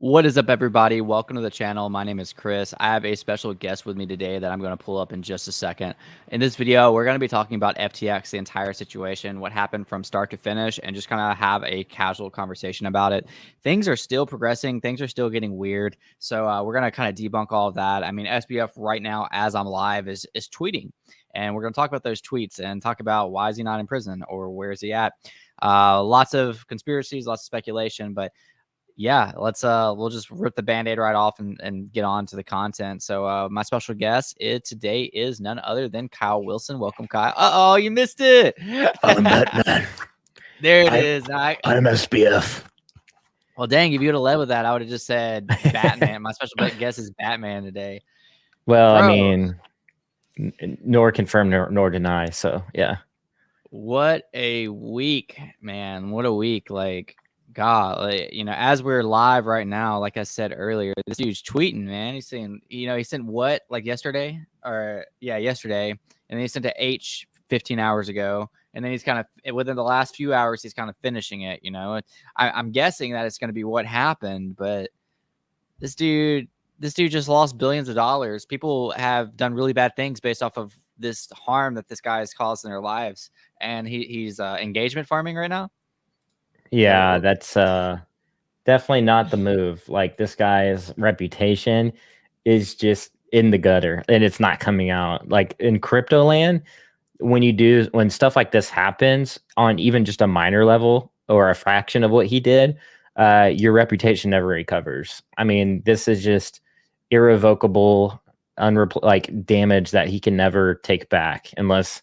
What is up, everybody? Welcome to the channel. My name is Chris. I have a special guest with me today that I'm going to pull up in just a second. In this video, we're going to be talking about FTX, the entire situation, what happened from start to finish, and just kind of have a casual conversation about it. Things are still progressing. Things are still getting weird. So we're going to kind of debunk all of that. I mean, SBF right now, as I'm live, is tweeting. And we're going to talk about those tweets and talk about why is he not in prison or where is he at. Lots of conspiracies, lots of speculation, but yeah, we'll just rip the band-aid right off and get on to the content. So my special guest today is none other than Kyle Wilson. Welcome, Kyle. Oh, you missed it. I'm Batman. There it is. I'm SBF. Well, dang, if you would have led with that, I would have just said Batman. My special guest is Batman today. Well, bro, I mean, nor confirm nor deny. So yeah. What a week, man. What a week. Like, God, like, as we're live right now, like I said earlier, this dude's tweeting, man. He's saying, he sent what, like yesterday? Yesterday. And then he sent to H 15 hours ago. And then he's kind of, within the last few hours, he's kind of finishing it, I'm guessing that it's going to be what happened, but this dude just lost billions of dollars. People have done really bad things based off of this harm that this guy has caused in their lives. And he's engagement farming right now. Yeah, that's definitely not the move. Like, this guy's reputation is just in the gutter and it's not coming out. Like, in crypto land, when stuff like this happens on even just a minor level or a fraction of what he did, your reputation never recovers. I mean, this is just irrevocable, damage that he can never take back unless.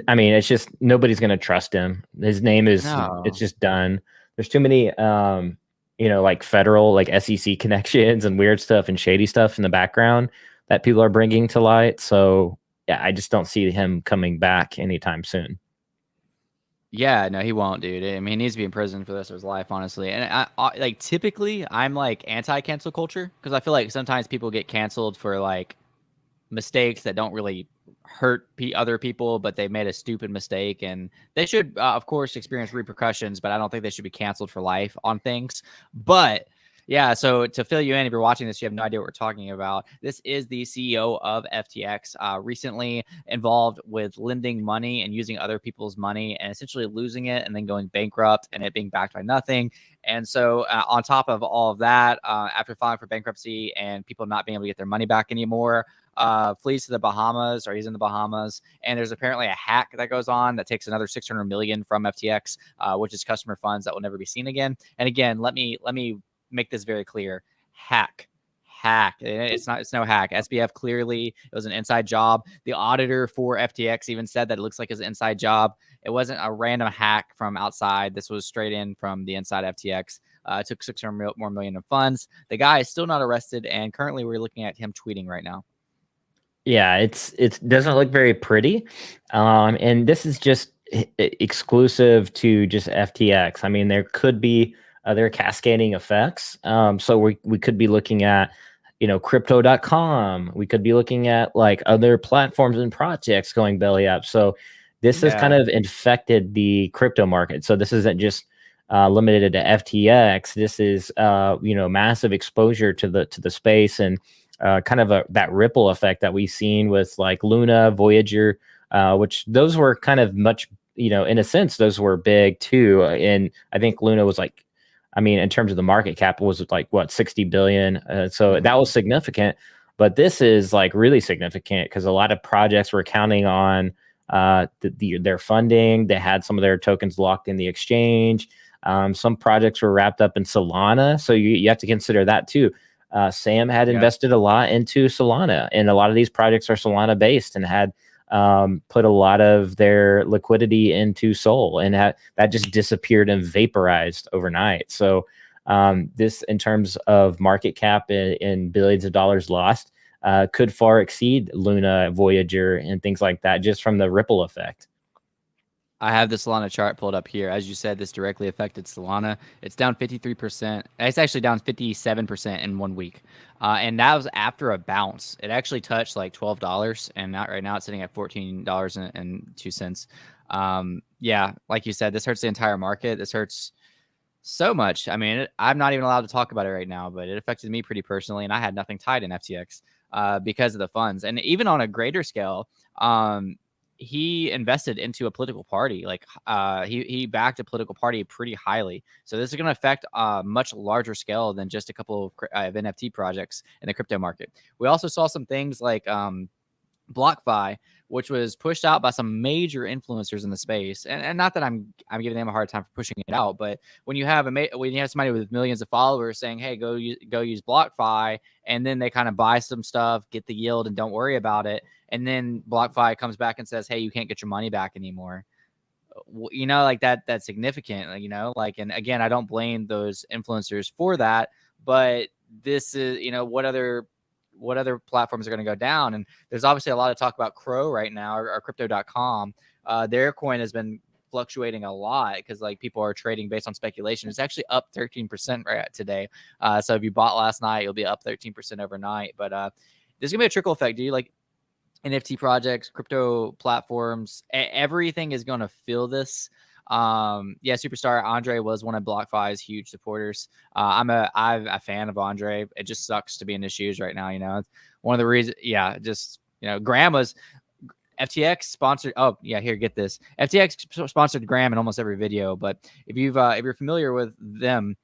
I mean, it's just nobody's going to trust him. His name is It's just done. There's too many, like federal, like SEC connections and weird stuff and shady stuff in the background that people are bringing to light. So yeah, I just don't see him coming back anytime soon. Yeah, no, he won't, dude. I mean, he needs to be in prison for the rest of his life, honestly. And I typically, I'm like anti-cancel culture because I feel like sometimes people get canceled for like mistakes that don't really hurt other people, but they made a stupid mistake, and they should, of course, experience repercussions. But I don't think they should be canceled for life on things. But yeah, so to fill you in, if you're watching this, you have no idea what we're talking about. This is the CEO of FTX, recently involved with lending money and using other people's money and essentially losing it and then going bankrupt and it being backed by nothing. And so on top of all of that, after filing for bankruptcy and people not being able to get their money back anymore, flees to the Bahamas, or he's in the Bahamas. And there's apparently a hack that goes on that takes another 600 million from FTX, which is customer funds that will never be seen again. And again, let me make this very clear. Hack. It's no hack. SBF clearly, it was an inside job. The auditor for FTX even said that it looks like it's an inside job. It wasn't a random hack from outside. This was straight in from the inside FTX. Took 600 more million of funds. The guy is still not arrested, and currently we're looking at him tweeting right now. Yeah, it doesn't look very pretty, and this is just exclusive to just FTX. I mean, there could be other cascading effects. So we could be looking at, crypto.com. We could be looking at like other platforms and projects going belly up. So this has kind of infected the crypto market. So this isn't just limited to FTX. This is massive exposure to the space and kind of that ripple effect that we've seen with like Luna, Voyager, which those were kind of much, in a sense, those were big too. And I think Luna was like, I mean, in terms of the market cap, was like what, 60 billion. So that was significant, but this is like really significant because a lot of projects were counting on their funding. They had some of their tokens locked in the exchange. Some projects were wrapped up in Solana. So you have to consider that too. Sam had invested a lot into Solana, and a lot of these projects are Solana based and had put a lot of their liquidity into Sol, and that just disappeared and vaporized overnight. So this, in terms of market cap and billions of dollars lost, could far exceed Luna, Voyager, and things like that, just from the ripple effect. I have the Solana chart pulled up here. As you said, this directly affected Solana. It's down 53%. It's actually down 57% in 1 week. And that was after a bounce. It actually touched like $12, and right now it's sitting at $14.02. Yeah, like you said, this hurts the entire market. This hurts So much. I mean, I'm not even allowed to talk about it right now, but it affected me pretty personally, and I had nothing tied in FTX because of the funds. And even on a greater scale, he invested into a political party. Like he backed a political party pretty highly. So this is going to affect a much larger scale than just a couple of NFT projects in the crypto market. We also saw some things like BlockFi, which was pushed out by some major influencers in the space, and not that I'm giving them a hard time for pushing it out, but when you have somebody with millions of followers saying, "Hey, go use BlockFi," and then they kind of buy some stuff, get the yield, and don't worry about it, and then BlockFi comes back and says, "Hey, you can't get your money back anymore." You know, like that's significant. You know, like, and again, I don't blame those influencers for that, but this is, you know, what other platforms are going to go down. And there's obviously a lot of talk about Crow right now, or crypto.com. Their coin has been fluctuating a lot because like people are trading based on speculation. It's actually up 13% right today. So if you bought last night, you'll be up 13% overnight. But there's gonna be a trickle effect, dude. Like NFT projects, crypto platforms, everything is going to feel this. Yeah, Superstar Andre was one of BlockFi's huge supporters. I'm a fan of Andre. It just sucks to be in his shoes right now. You know, it's one of the reasons. Yeah, just, you know, Graham was FTX sponsored. Oh yeah, here, get this. FTX sponsored Graham in almost every video. But if you're familiar with them,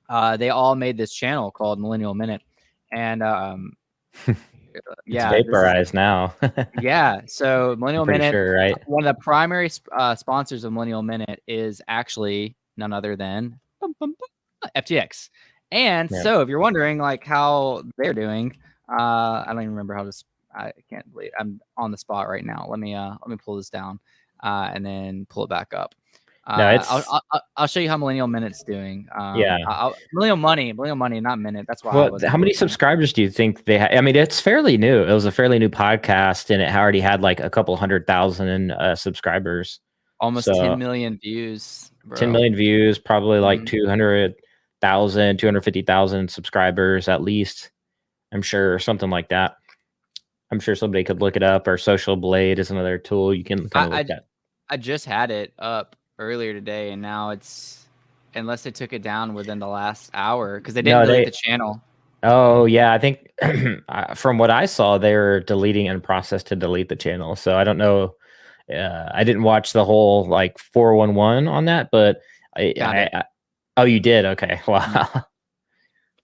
they all made this channel called Millennial Minute, and It's yeah, this is vaporized now. yeah. So I'm Millennial pretty Minute, sure, right? one of the primary sponsors of Millennial Minute is actually none other than FTX. And Yeah. so if you're wondering like how they're doing, I don't even remember how this. I can't believe I'm on the spot right now. Let me pull this down and then pull it back up. No, I'll show you how Millennial Minute's doing. Yeah. Millennial Money, not Minute. That's why I Well, wasn't. how many subscribers do you think they had? I mean, it's fairly new. It was a fairly new podcast, and it already had like a couple 100,000 subscribers. Almost So 10 million views, bro. 10 million views, probably like 200,000, 250,000 subscribers at least. I'm sure, something like that. I'm sure somebody could look it up, or Social Blade is another tool you can kind of look at. I just had it up earlier today, and now it's, unless they took it down within the last hour, because they didn't delete the channel. Oh yeah, I think from what I saw, they're deleting and process to delete the channel. So I don't know. I didn't watch the whole like 411 on that, but oh, you did? Okay, wow.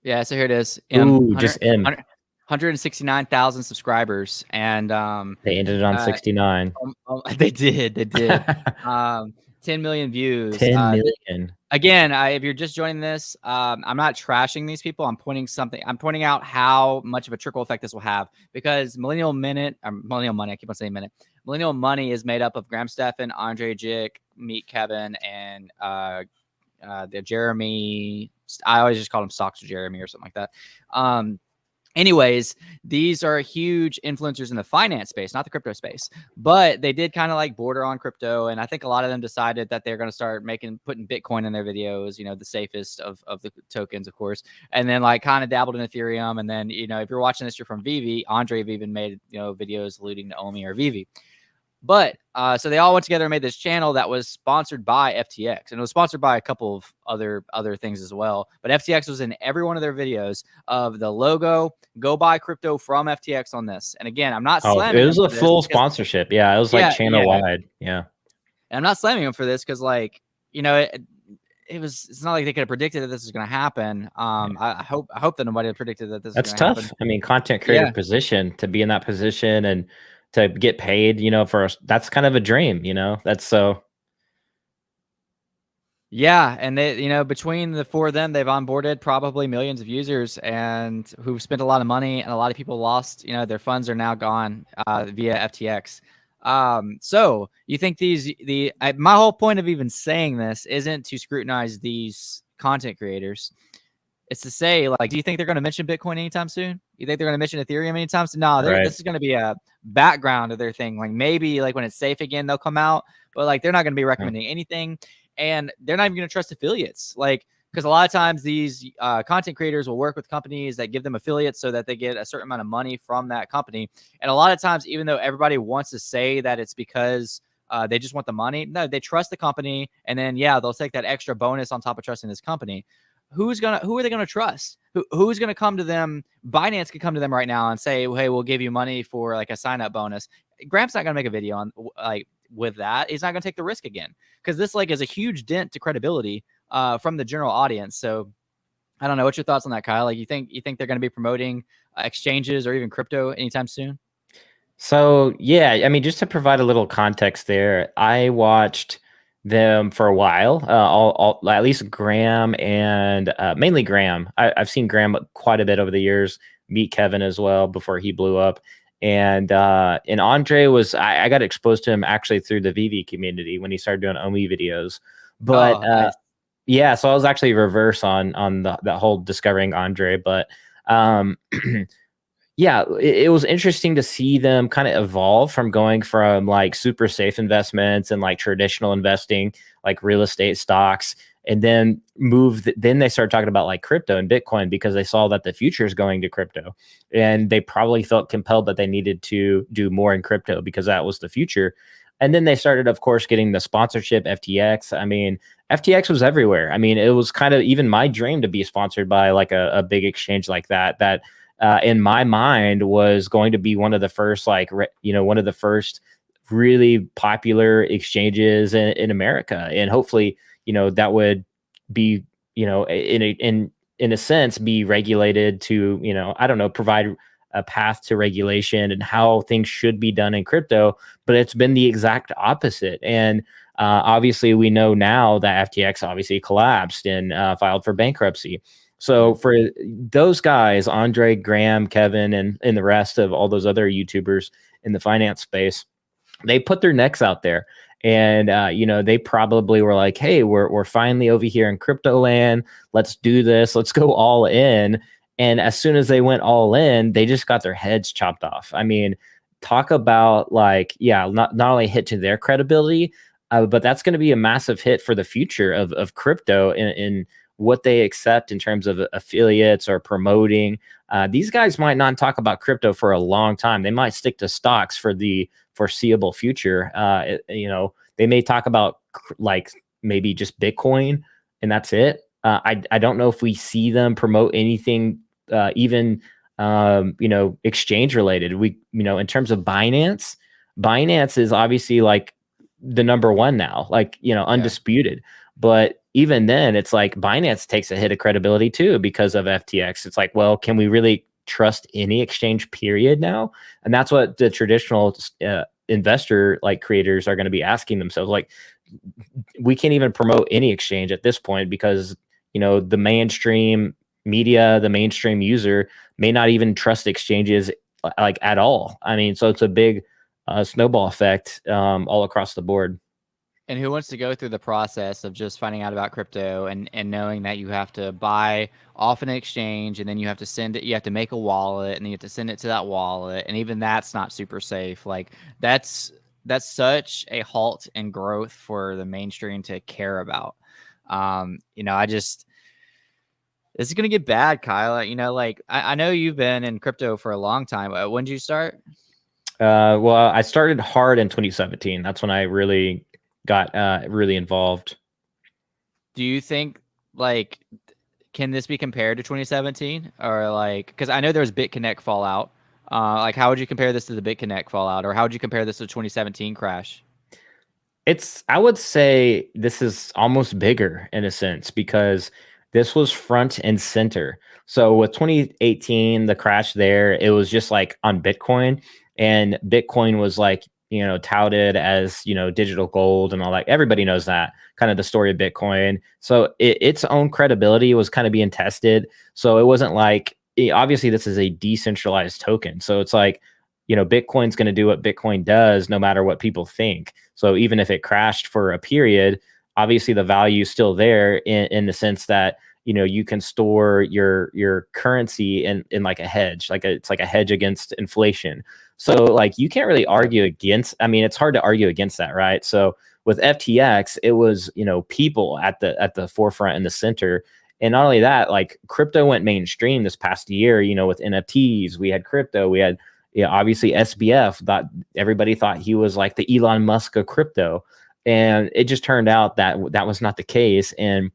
Yeah, so here it is. Ooh, just M. 169,000 subscribers, and they ended it on 69. They did. 10 million views. 10 million. Again, if you're just joining this, I'm not trashing these people. I'm pointing out how much of a trickle effect this will have, because Millennial Minute, or Millennial Money, I keep on saying Minute. Millennial Money is made up of Graham Stephan, Andre Jick, Meet Kevin, and the Jeremy. I always just call him Stocks or Jeremy or something like that. Anyways, these are huge influencers in the finance space, not the crypto space, but they did kind of like border on crypto. And I think a lot of them decided that they're going to start putting Bitcoin in their videos, you know, the safest of the tokens, of course. And then like kind of dabbled in Ethereum. And then, you know, if you're watching this, you're from Vivi. Andre even made, you know, videos alluding to Omi or Vivi. But so they all went together and made this channel that was sponsored by FTX, and it was sponsored by a couple of other things as well. But FTX was in every one of their videos of the logo. Go buy crypto from FTX on this. And again, I'm not slamming. It was a full sponsorship. Yeah, it was like channel wide. Yeah, and I'm not slamming them for this because, like, you know, it's not like they could have predicted that this was going to happen. I hope that nobody had predicted that this. That's tough. Happen. I mean, content creator position, to be in that position and to get paid, you know, that's kind of a dream, you know. That's so. Yeah, and they, you know, between the four of them, they've onboarded probably millions of users and who've spent a lot of money, and a lot of people lost, you know, their funds are now gone via FTX. So you think my whole point of even saying this isn't to scrutinize these content creators. It's to say, like, do you think they're going to mention Bitcoin anytime soon? You think they're going to mention Ethereum anytime soon? No, this is going to be a background of their thing. Like, maybe like when it's safe again, they'll come out, but like they're not going to be recommending anything, and they're not even going to trust affiliates. Like, because a lot of times these content creators will work with companies that give them affiliates so that they get a certain amount of money from that company. And a lot of times, even though everybody wants to say that it's because They just want the money. No, they trust the company, and then yeah, they'll take that extra bonus on top of trusting this company. Who are they gonna trust? Who's gonna come to them? Binance could come to them right now and say, hey, we'll give you money for like a sign up bonus. Graham's not gonna make a video on like with that. He's not gonna take the risk again, because this like is a huge dent to credibility from the general audience. So I don't know. What's your thoughts on that, Kyle? Like, you think they're going to be promoting exchanges or even crypto anytime soon? So yeah, I mean, just to provide a little context there, I watched them for a while. At least Graham and mainly Graham. I've seen Graham quite a bit over the years. Meet Kevin as well before he blew up, and Andre was I got exposed to him actually through the VV community when he started doing OMI videos. But Oh, nice. yeah, so I was actually reverse on that whole discovering Andre, but um yeah, it was interesting to see them kind of evolve from going from like super safe investments and like traditional investing, like real estate stocks, and then then they started talking about like crypto and Bitcoin because they saw that the future is going to crypto. And they probably felt compelled that they needed to do more in crypto because that was the future. And then they started, of course, getting the sponsorship, FTX. I mean, FTX was everywhere. I mean, it was kind of even my dream to be sponsored by like a big exchange like that in my mind was going to be one of the first, like, one of the first really popular exchanges in America. And hopefully, that would be, in a sense, be regulated to, I don't know, provide a path to regulation and how things should be done in crypto. But it's been the exact opposite. And obviously, we know now that FTX obviously collapsed and filed for bankruptcy. So for those guys, Andre, Graham, Kevin, and the rest of all those other YouTubers in the finance space, they put their necks out there. And, they probably were like, hey, we're finally over here in crypto land. Let's do this. Let's go all in. And as soon as they went all in, they just got their heads chopped off. I mean, talk about like, yeah, not only hit to their credibility, but that's going to be a massive hit for the future of crypto in what they accept in terms of affiliates or promoting. These guys might not talk about crypto for a long time. They might stick to stocks for the foreseeable future. They may talk about like maybe just Bitcoin and that's it. I don't know if we see them promote anything, even exchange related. In terms of Binance is obviously like the number one now, like, undisputed. But even then, it's like Binance takes a hit of credibility too because of FTX. It's like, well, can we really trust any exchange period now? And that's what the traditional investor like creators are going to be asking themselves. Like, we can't even promote any exchange at this point because, the mainstream media, the mainstream user may not even trust exchanges like at all. I mean, so it's a big snowball effect all across the board. And who wants to go through the process of just finding out about crypto and knowing that you have to buy off an exchange and then you have to send it, you have to make a wallet and then you have to send it to that wallet. And even that's not super safe. Like that's such a halt in growth for the mainstream to care about. This is going to get bad, Kyle. I know you've been in crypto for a long time. When did you start? Well, I started hard in 2017. That's when I really got really involved. Do you think like can this be compared to 2017 or like because I know there was BitConnect fallout? Like how would you compare this to the BitConnect fallout, or how would you compare this to the 2017 crash? I would say this is almost bigger in a sense because this was front and center. So with 2018, the crash there, it was just like on Bitcoin, and Bitcoin was like, touted as, digital gold and all that. Everybody knows that kind of the story of Bitcoin. So its own credibility was kind of being tested. So it wasn't like, obviously this is a decentralized token. So it's like, Bitcoin's going to do what Bitcoin does no matter what people think. So even if it crashed for a period, obviously the value is still there in the sense that, you can store your currency in like a hedge, it's like a hedge against inflation. So like you can't really argue against, I mean, it's hard to argue against that, right? So with FTX, it was, people at the forefront in the center. And not only that, like crypto went mainstream this past year, with NFTs, we had crypto, we had, Yeah, obviously SBF thought, everybody thought he was like the Elon Musk of crypto, and it just turned out that that was not the case. And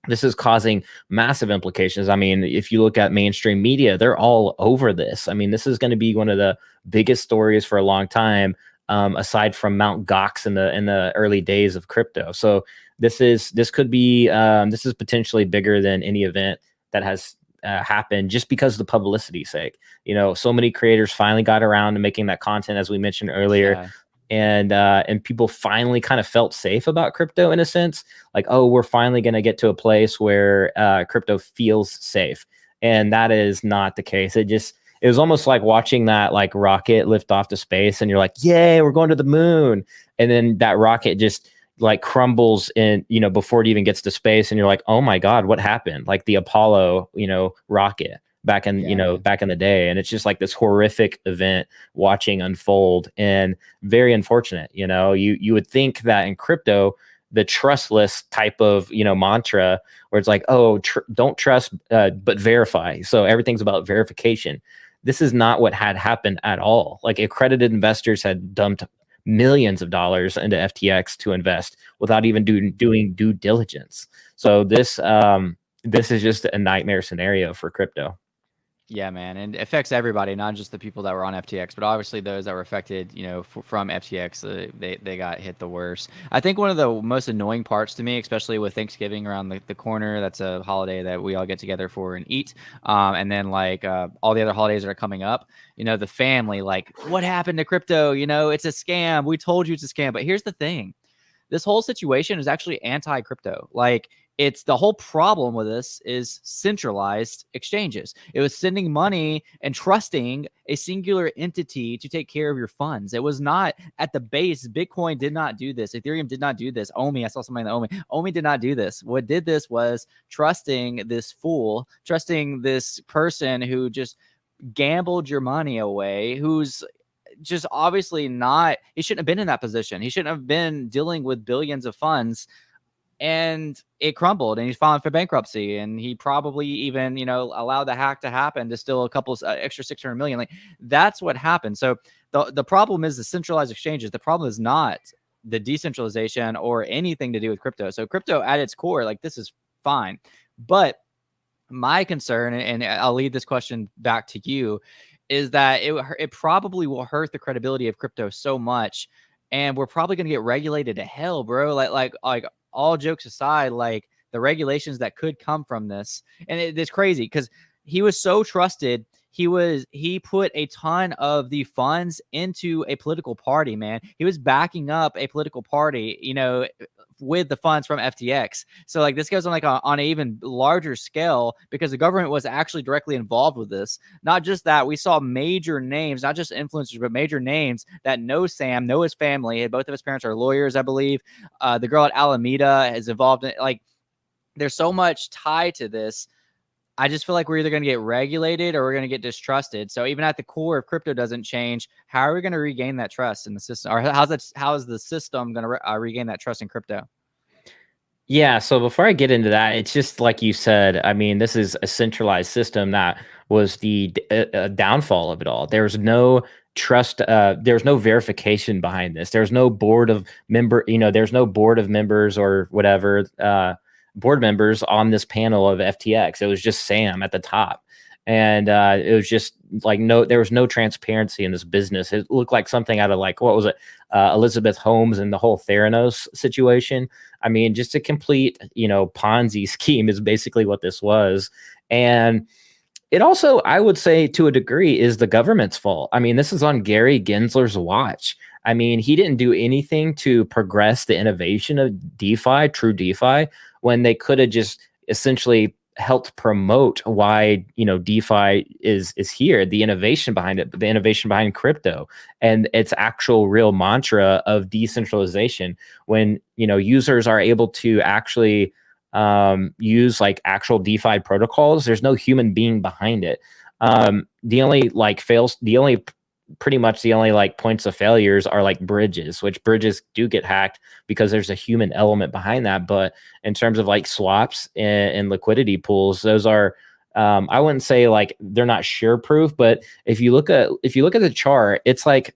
this is causing massive implications. I mean, if you look at mainstream media, they're all over this. I mean, this is going to be one of the biggest stories for a long time, aside from Mount Gox in the early days of crypto. So this could be this is potentially bigger than any event that has happened, just because of the publicity sake. You know, so many creators finally got around to making that content, as we mentioned earlier. Yeah. And people finally kind of felt safe about crypto, in a sense, like, oh, we're finally going to get to a place where crypto feels safe. And that is not the case. It was almost like watching that like rocket lift off to space, and you're like, yay, we're going to the moon. And then that rocket just like crumbles in, you know, before it even gets to space. And you're like, oh my God, what happened? Like the Apollo, you know, rocket back in, you know, back in the day. And it's just like this horrific event watching unfold, and very unfortunate. You know, you would think that in crypto, the trustless type of, you know, mantra, where it's like, oh, don't trust, but verify. So everything's about verification. This is not what had happened at all. Like, accredited investors had dumped millions of dollars into FTX to invest without even doing due diligence. So this is just a nightmare scenario for crypto. Yeah, man, and it affects everybody, not just the people that were on FTX, but obviously those that were affected, you know, from FTX. They got hit the worst. I think one of the most annoying parts to me, especially with Thanksgiving around the corner, that's a holiday that we all get together for and eat, and then like all the other holidays that are coming up, you know, the family, like, what happened to crypto? You know, it's a scam. We told you it's a scam. But here's the thing. This whole situation is actually anti-crypto. Like, it's the whole problem with this is centralized exchanges. It was sending money and trusting a singular entity to take care of your funds. It was not at the base. Bitcoin did not do this. Ethereum did not do this. Omi, I saw somebody in the Omi. Omi did not do this. What did this was trusting this fool, trusting this person who just gambled your money away, who's just obviously not, he shouldn't have been in that position. He shouldn't have been dealing with billions of funds, and it crumbled, and he's filing for bankruptcy, and he probably even, you know, allowed the hack to happen to steal a couple extra 600 million. Like, that's what happened. So the problem is the centralized exchanges. The problem is not the decentralization or anything to do with crypto. So crypto at its core, like, this is fine. But my concern, and I'll lead this question back to you, is that it probably will hurt the credibility of crypto so much, and we're probably going to get regulated to hell, bro. Like all jokes aside, like the regulations that could come from this, and it's crazy because he was so trusted. He put a ton of the funds into a political party, man. He was backing up a political party, you know, with the funds from FTX. So like this goes on like on an even larger scale, because the government was actually directly involved with this. Not just that, we saw major names, not just influencers, but major names that know Sam, know his family. Both of his parents are lawyers, I believe. The girl at Alameda is involved in it. Like, there's so much tied to this. I just feel like we're either going to get regulated or we're going to get distrusted. So even at the core, if crypto doesn't change, how are we going to regain that trust in the system? Or how is the system going to regain that trust in crypto? Yeah, so before I get into that, it's just like you said. I mean, this is a centralized system that was the downfall of it all. There's no trust. There's no verification behind this. There's no board of there's no board of members or whatever. Board members on this panel of FTX. It was just Sam at the top. And it was just like, there was no transparency in this business. It looked like something out of like, what was it? Elizabeth Holmes and the whole Theranos situation. I mean, just a complete, Ponzi scheme is basically what this was. And it also, I would say to a degree, is the government's fault. I mean, this is on Gary Gensler's watch. I mean, he didn't do anything to progress the innovation of DeFi, true DeFi, when they could have just essentially helped promote why DeFi is here, the innovation behind it, the innovation behind crypto and its actual real mantra of decentralization. When users are able to actually use like actual DeFi protocols, there's no human being behind it. Pretty much the only like points of failures are like bridges, which bridges do get hacked because there's a human element behind that. But in terms of like swaps and liquidity pools, those are I wouldn't say like they're not sure proof, but if you look at the chart, it's like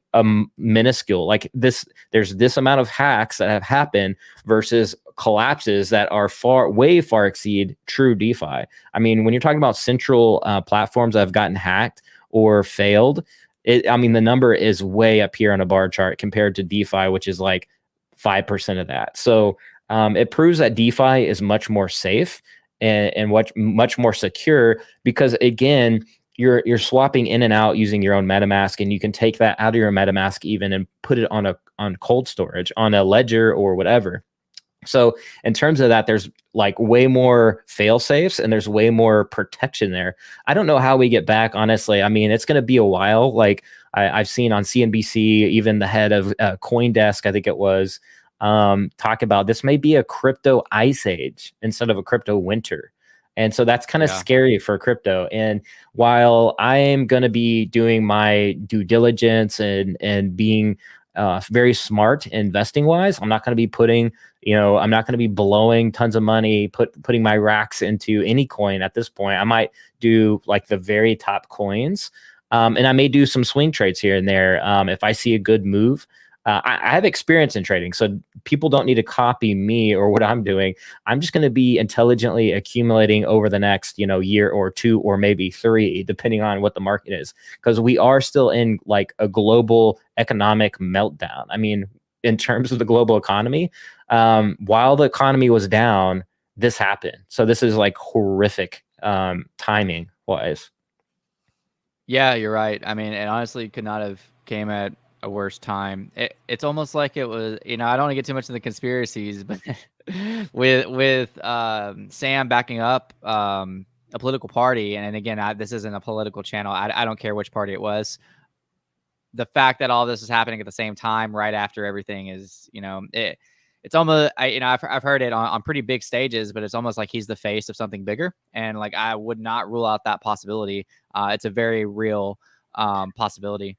minuscule. Like there's this amount of hacks that have happened versus collapses that are way far exceed true DeFi. I mean, when you're talking about central platforms that have gotten hacked or failed, I mean, the number is way up here on a bar chart compared to DeFi, which is like 5% of that. So it proves that DeFi is much more safe and much more secure, because again, you're swapping in and out using your own MetaMask, and you can take that out of your MetaMask even and put it on cold storage on a ledger or whatever. So in terms of that, there's like way more fail safes and there's way more protection there. I don't know how we get back, honestly. I mean, it's going to be a while. Like I've seen on CNBC, even the head of CoinDesk, I think it was, talk about this may be a crypto ice age instead of a crypto winter. And so that's kind of scary for crypto. And while I am going to be doing my due diligence and being very smart investing wise, I'm not going to be putting, I'm not going to be blowing tons of money, putting my racks into any coin at this point. I might do like the very top coins. And I may do some swing trades here and there. If I see a good move, I have experience in trading, so people don't need to copy me or what I'm doing. I'm just going to be intelligently accumulating over the next, year or two, or maybe 3, depending on what the market is, because we are still in like a global economic meltdown. I mean, in terms of the global economy, while the economy was down, this happened. So this is like horrific timing wise. Yeah, you're right. I mean, it honestly could not have came at a worse time. It's almost like it was, I don't want to get too much into the conspiracies, but with Sam backing up a political party, and again, this isn't a political channel. I don't care which party it was. The fact that all this is happening at the same time, right after everything, is, it's almost, I've heard it on pretty big stages, but it's almost like he's the face of something bigger, and like I would not rule out that possibility. It's a very real possibility.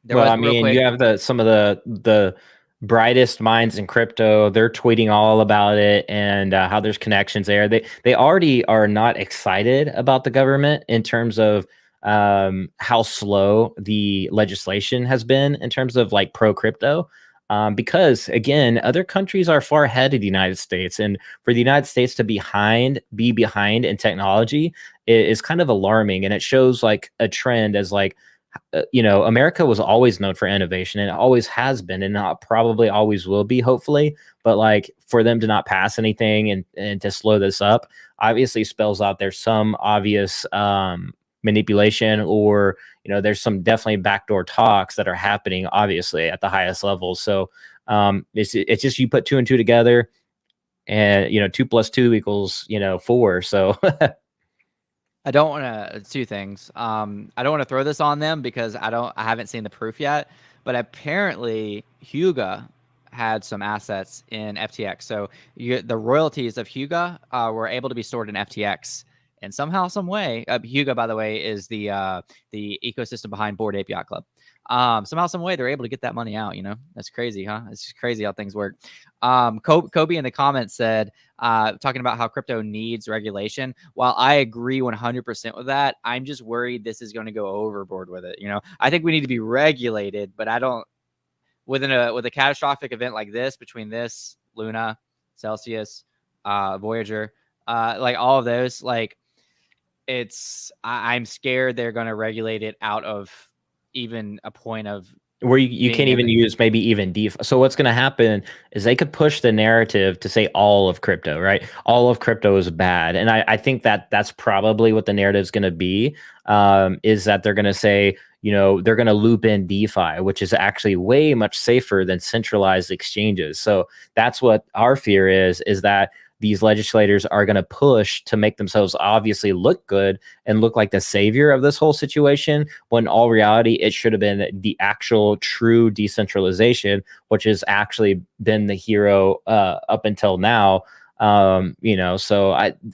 I mean, you have some of the brightest minds in crypto. They're tweeting all about it and how there's connections there. They already are not excited about the government in terms of how slow the legislation has been in terms of like pro crypto. Because again, other countries are far ahead of the United States, and for the United States to be behind in technology is kind of alarming, and it shows like a trend as like, America was always known for innovation, and it always has been, and not probably always will be, hopefully. But like for them to not pass anything and to slow this up, obviously spells out there's some obvious manipulation, or there's some definitely backdoor talks that are happening, obviously at the highest levels. So it's just you put 2 and 2 together, and 2 + 2 equals 4. So. I don't want to, 2 things. I don't want to throw this on them because I haven't seen the proof yet, but apparently Huga had some assets in FTX. So the royalties of Huga were able to be stored in FTX, and somehow, some way, Huga, by the way, is the ecosystem behind Bored Ape Yacht Club. Somehow, some way, they're able to get that money out. That's crazy, huh? It's just crazy how things work. Kobe in the comments said, talking about how crypto needs regulation. While I agree 100% with that, I'm just worried this is going to go overboard with it. I think we need to be regulated, but I don't. With a catastrophic event like this, between this, Luna, Celsius, Voyager, like all of those, like I'm scared they're going to regulate it out of even a point of where you can't even use maybe even DeFi. So what's going to happen is they could push the narrative to say all of crypto, right? All of crypto is bad. And I think that's probably what the narrative is going to be, is that they're going to say, they're going to loop in DeFi, which is actually way much safer than centralized exchanges. So that's what our fear is that these legislators are going to push to make themselves obviously look good and look like the savior of this whole situation, when in all reality, it should have been the actual true decentralization, which has actually been the hero up until now. So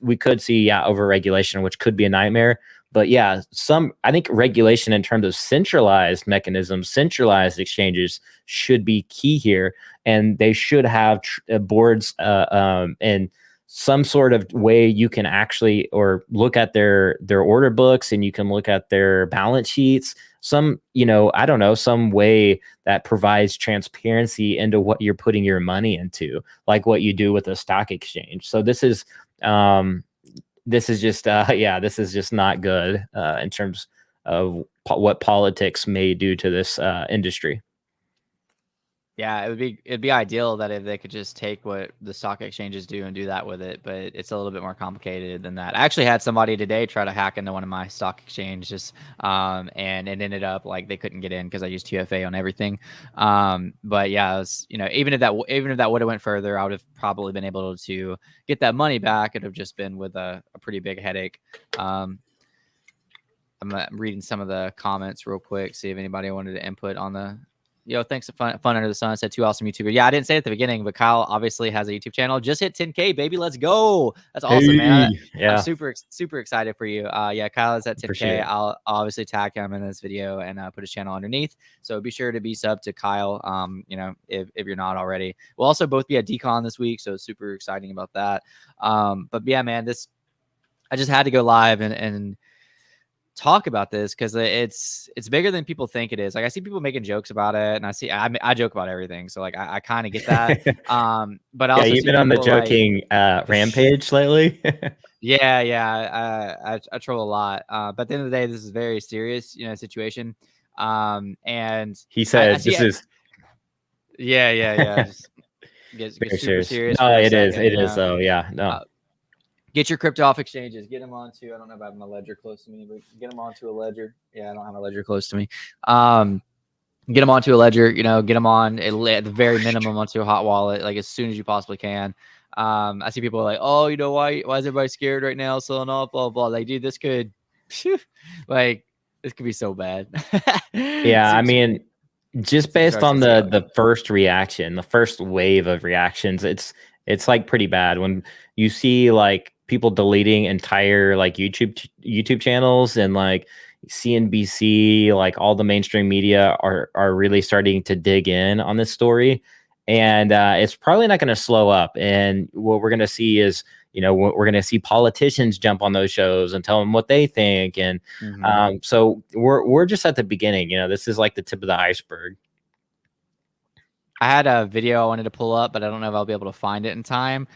we could see, overregulation, which could be a nightmare. But I think regulation in terms of centralized mechanisms, centralized exchanges should be key here. And they should have boards and some sort of way you can actually or look at their order books, and you can look at their balance sheets, some, I don't know, some way that provides transparency into what you're putting your money into, like what you do with a stock exchange. So this is just this is just not good in terms of what politics may do to this industry. Yeah, it'd be ideal that if they could just take what the stock exchanges do and do that with it, but it's a little bit more complicated than that. I actually had somebody today try to hack into one of my stock exchanges, and it ended up like they couldn't get in because I used 2FA on everything. But yeah, it was, even if that would have went further, I would have probably been able to get that money back. It'd have just been with a pretty big headache. I'm reading some of the comments real quick, see if anybody wanted to input on the. Thanks to fun Under the Sun. Said 2 awesome YouTuber. Yeah, I didn't say it at the beginning, but Kyle obviously has a YouTube channel. Just hit 10K, baby. Let's go. That's awesome, man. Yeah. I'm super excited for you. Yeah, Kyle is at 10K. I'll obviously tag him in this video and put his channel underneath. So be sure to be sub to Kyle. If you're not already. We'll also both be at Decon this week, so super exciting about that. But yeah, man, I just had to go live and talk about this because it's bigger than people think it is. Like I see people making jokes about it, and I joke about everything, so like I kind of get that. But also you've been on the joking rampage lately. I troll a lot. But at the end of the day, this is a very serious situation. And he said this is just get super serious. Oh, it is. So yeah, no. Get your crypto off exchanges. Get them onto. I don't know if I have my ledger close to me, but get them onto a ledger. Yeah, I don't have a ledger close to me. Get them onto a ledger. Get them on at the very minimum onto a hot wallet, like as soon as you possibly can. I see people like, oh, why is everybody scared right now? Selling off, blah blah. Like, dude, this could be so bad. Yeah, I mean, just based on the first reaction, the first wave of reactions, it's like pretty bad when you see like people deleting entire like YouTube channels, and like CNBC, like all the mainstream media are really starting to dig in on this story, and it's probably not going to slow up. And what we're going to see is, we're going to see politicians jump on those shows and tell them what they think, and so we're just at the beginning. This is like the tip of the iceberg. I had a video I wanted to pull up, but I don't know if I'll be able to find it in time.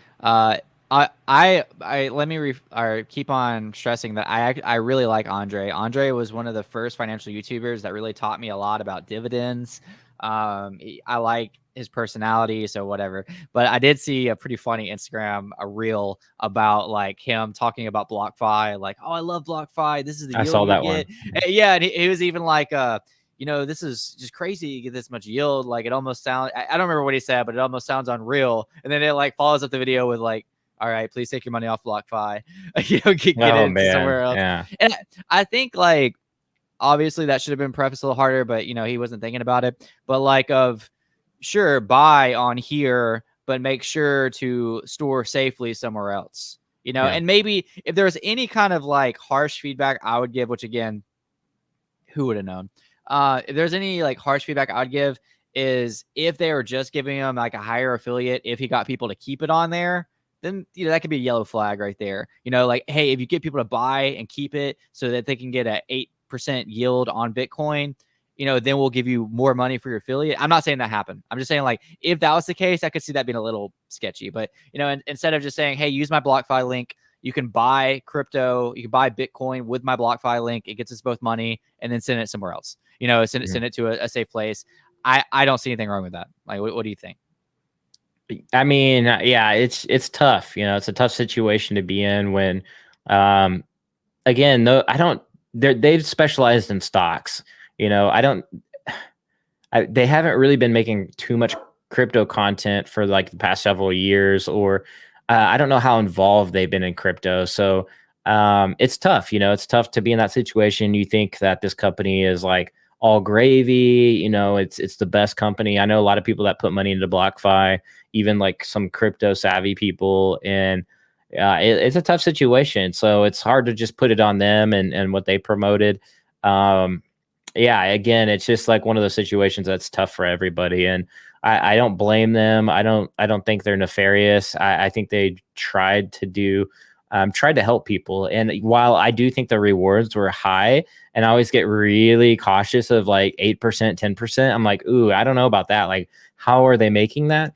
Keep on stressing that I really like Andre. Andre was one of the first financial YouTubers that really taught me a lot about dividends. I like his personality, so whatever. But I did see a pretty funny Instagram, a reel about like him talking about BlockFi, like, oh, I love BlockFi. This is the yield I saw that get. one. Yeah, and he was even like, this is just crazy. You get this much yield. Like it almost sounds. I don't remember what he said, but it almost sounds unreal. And then it like follows up the video with like, all right, please take your money off BlockFi. Get into somewhere else. Yeah. And I think like obviously that should have been prefaced a little harder, but he wasn't thinking about it. But like sure, buy on here, but make sure to store safely somewhere else. And maybe if there's any kind of like harsh feedback I would give, which again, who would have known? If there's any like harsh feedback I'd give is if they were just giving him like a higher affiliate, if he got people to keep it on there, then that could be a yellow flag right there. Like, hey, if you get people to buy and keep it so that they can get a 8% yield on Bitcoin, then we'll give you more money for your affiliate. I'm not saying that happened. I'm just saying like if that was the case, I could see that being a little sketchy. But instead of just saying, hey, use my BlockFi link, you can buy crypto, you can buy Bitcoin with my BlockFi link. It gets us both money, and then send it somewhere else. Send it to a safe place. I don't see anything wrong with that. Like, what do you think? I mean, yeah, it's tough. It's a tough situation to be in when, again, they've specialized in stocks. They haven't really been making too much crypto content for like the past several years, or I don't know how involved they've been in crypto. So it's tough. It's tough to be in that situation. You think that this company is like all gravy, it's the best company. I know a lot of people that put money into BlockFi, even like some crypto savvy people, and it's a tough situation. So it's hard to just put it on them and what they promoted. Again, it's just like one of those situations that's tough for everybody. And I don't blame them. I don't think they're nefarious. I think they tried to help people. And while I do think the rewards were high, and I always get really cautious of like 8%, 10%, I'm like, ooh, I don't know about that. Like, how are they making that?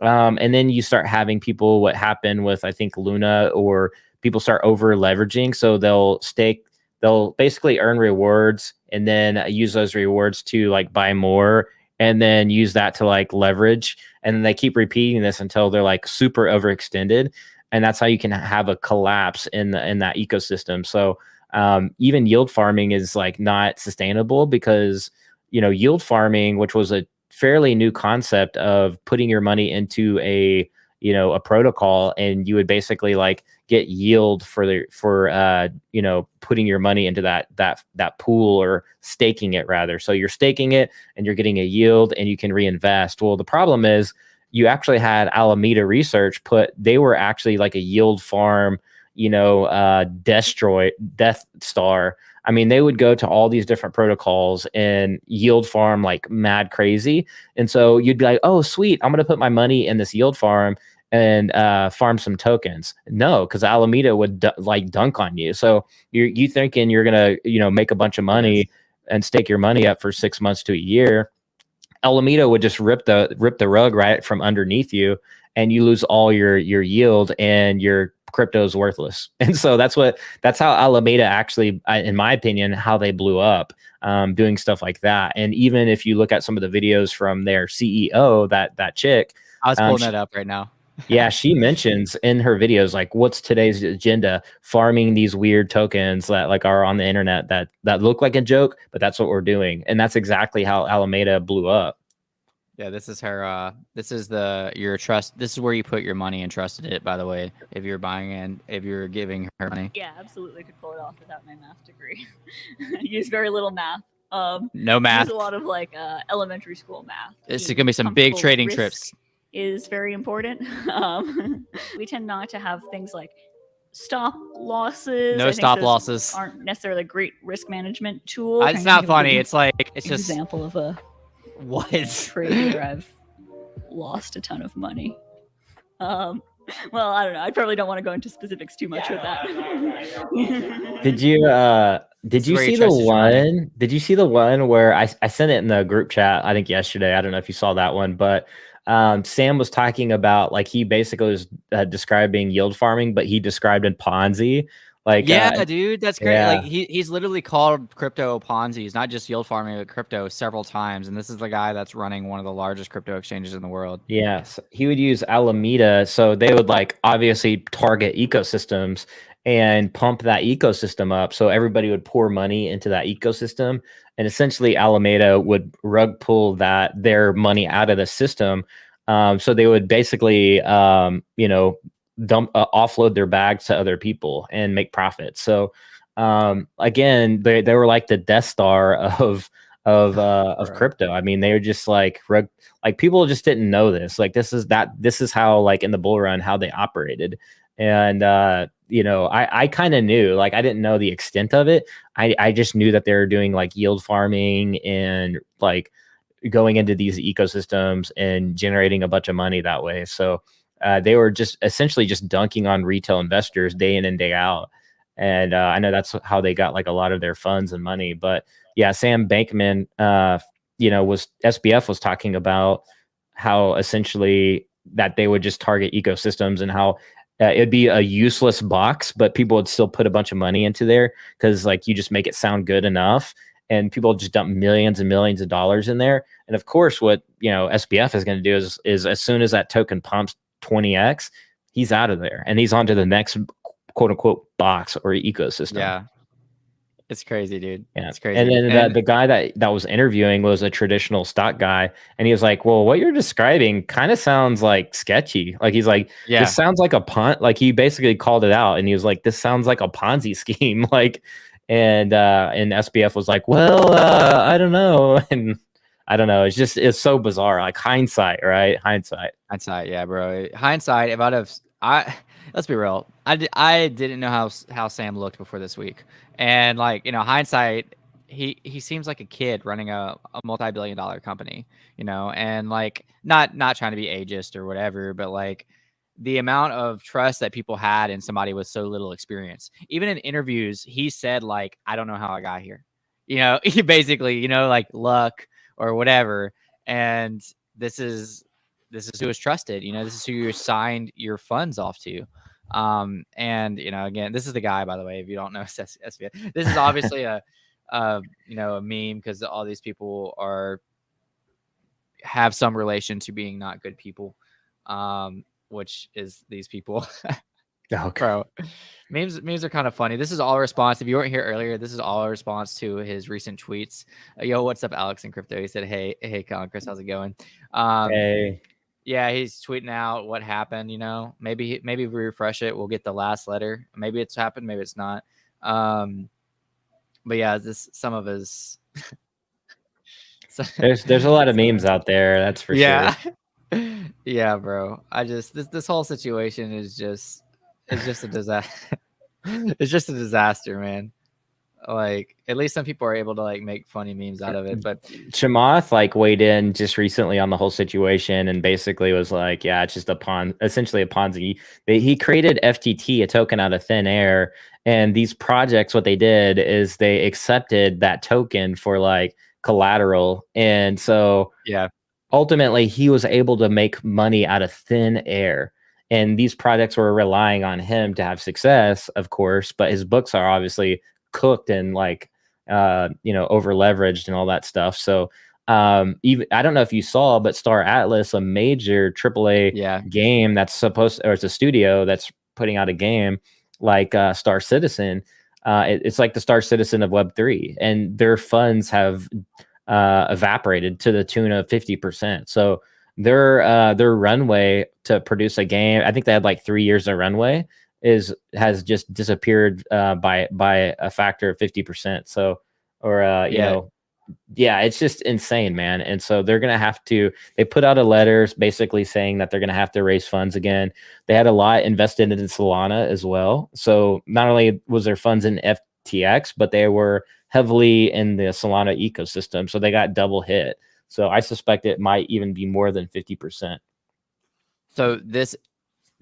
And then you start having people, what happened with, I think, Luna, or people start over leveraging. So they'll basically earn rewards and then use those rewards to like buy more, and then use that to like leverage. And then they keep repeating this until they're like super overextended. And that's how you can have a collapse in that ecosystem. So even yield farming is like not sustainable, because yield farming, which was a fairly new concept of putting your money into a protocol, and you would basically like get yield for putting your money into that pool, or staking it rather. So you're staking it and you're getting a yield and you can reinvest. Well, the problem is, you actually had Alameda Research they were actually like a yield farm, Death Star. I mean, they would go to all these different protocols and yield farm like mad crazy. And so you'd be like, oh, sweet, I'm going to put my money in this yield farm and farm some tokens. No, because Alameda would dunk on you. So you thinking you're going to, make a bunch of money and stake your money up for 6 months to a year. Alameda would just rip the rug right from underneath you, and you lose all your yield, and your crypto is worthless. And so that's how Alameda actually, in my opinion, how they blew up, doing stuff like that. And even if you look at some of the videos from their CEO, that chick, I was pulling that up right now. yeah, she mentions in her videos, like, what's today's agenda? Farming these weird tokens that like are on the internet that look like a joke, but that's what we're doing. And that's exactly how Alameda blew up. Yeah, this is her. This is your trust. This is where you put your money and trusted it. By the way, if you're if you're giving her money. Yeah, absolutely could pull it off without my math degree. I use very little math. No math. Use a lot of like elementary school math. This is gonna be some big trading trips. Is very important. We tend not to have things like stop losses. No stop losses aren't necessarily a great risk management tool. It's not funny. It's like it's just example of a trade where I've lost a ton of money. Well, I don't know. I probably don't want to go into specifics too much with that. Did you see the one? Did you see the one where I sent it in the group chat? I think yesterday. I don't know if you saw that one, but Sam was talking about, like, he basically was describing yield farming, but he described in Ponzi. Like, yeah, dude, that's great. Yeah. Like he's literally called crypto Ponzi. He's not just yield farming, but crypto several times. And this is the guy that's running one of the largest crypto exchanges in the world. Yes, he would use Alameda. So they would like obviously target ecosystems and pump that ecosystem up. So everybody would pour money into that ecosystem. And essentially Alameda would rug pull their money out of the system. So they would basically, offload their bags to other people and make profits. So again, they were like the Death Star of crypto. I mean, they were just like people just didn't know this. Like this is how, like, in the bull run, how they operated. And I kind of knew, like, I didn't know the extent of it. I just knew that they were doing like yield farming and like going into these ecosystems and generating a bunch of money that way. So they were just essentially just dunking on retail investors day in and day out. And I know that's how they got like a lot of their funds and money. But yeah, Sam Bankman, SBF was talking about how essentially that they would just target ecosystems, and how it'd be a useless box, but people would still put a bunch of money into there because, like, you just make it sound good enough, and people just dump millions and millions of dollars in there. And of course, what SBF is going to do is as soon as that token pumps 20x, he's out of there and he's on to the next quote unquote box or ecosystem. Yeah. It's crazy, dude. Yeah, it's crazy. And then the guy that was interviewing was a traditional stock guy, and he was like, "Well, what you're describing kind of sounds like sketchy." Like, he's like, yeah. "This sounds like a Like, he basically called it out, and he was like, "This sounds like a Ponzi scheme." Like, and SBF was like, "Well, I don't know," and I don't know. It's so bizarre. Like, hindsight, right? Hindsight, yeah, bro. Hindsight. If let's be real. I didn't know how Sam looked before this week. And, like, hindsight, he seems like a kid running a multi-billion-dollar company, you know, and like not trying to be ageist or whatever, but like the amount of trust that people had in somebody with so little experience. Even in interviews, he said like, I don't know how I got here. You know, he basically, you know, like luck or whatever. And this is who is trusted, you know, this is who you signed your funds off to. And you know, again, this is the guy, by the way, if you don't know SVF. This is obviously a you know, a meme because all these people have some relation to being not good people, which is these people. Okay. Bro, memes are kind of funny. This is all a response. If you weren't here earlier, this is all a response to his recent tweets. Yo, what's up, Alex in crypto? He said, hey, Colin, Chris, how's it going? Hey. Yeah, he's tweeting out what happened. You know, maybe we refresh it, we'll get the last letter. Maybe it's happened, maybe it's not. But yeah, some of his. There's a lot of memes out there, that's for yeah. sure. Yeah, bro. I just this whole situation is just a disaster. It's just a disaster, man. Like at least some people are able to like make funny memes out of it. But Chamath like weighed in just recently on the whole situation and basically was like, yeah, it's just essentially a Ponzi. He created FTT, a token out of thin air, and these projects, what they did is they accepted that token for like collateral, and so yeah, ultimately he was able to make money out of thin air. And these projects were relying on him to have success, of course, but his books are obviously cooked and like you know, over leveraged and all that stuff. So even I don't know if you saw, but Star Atlas, a major AAA game that's supposed, or it's a studio that's putting out a game like Star Citizen. It's like the Star Citizen of Web3, and their funds have evaporated to the tune of 50%. So their runway to produce a game, I think they had like 3 years of runway, has just disappeared by a factor of 50%. So, or you know, yeah, it's just insane, man. And so they're gonna have to. They put out a letter basically saying that they're gonna have to raise funds again. They had a lot invested in Solana as well. So not only was there funds in FTX, but they were heavily in the Solana ecosystem. So they got double hit. So I suspect it might even be more than 50%. So this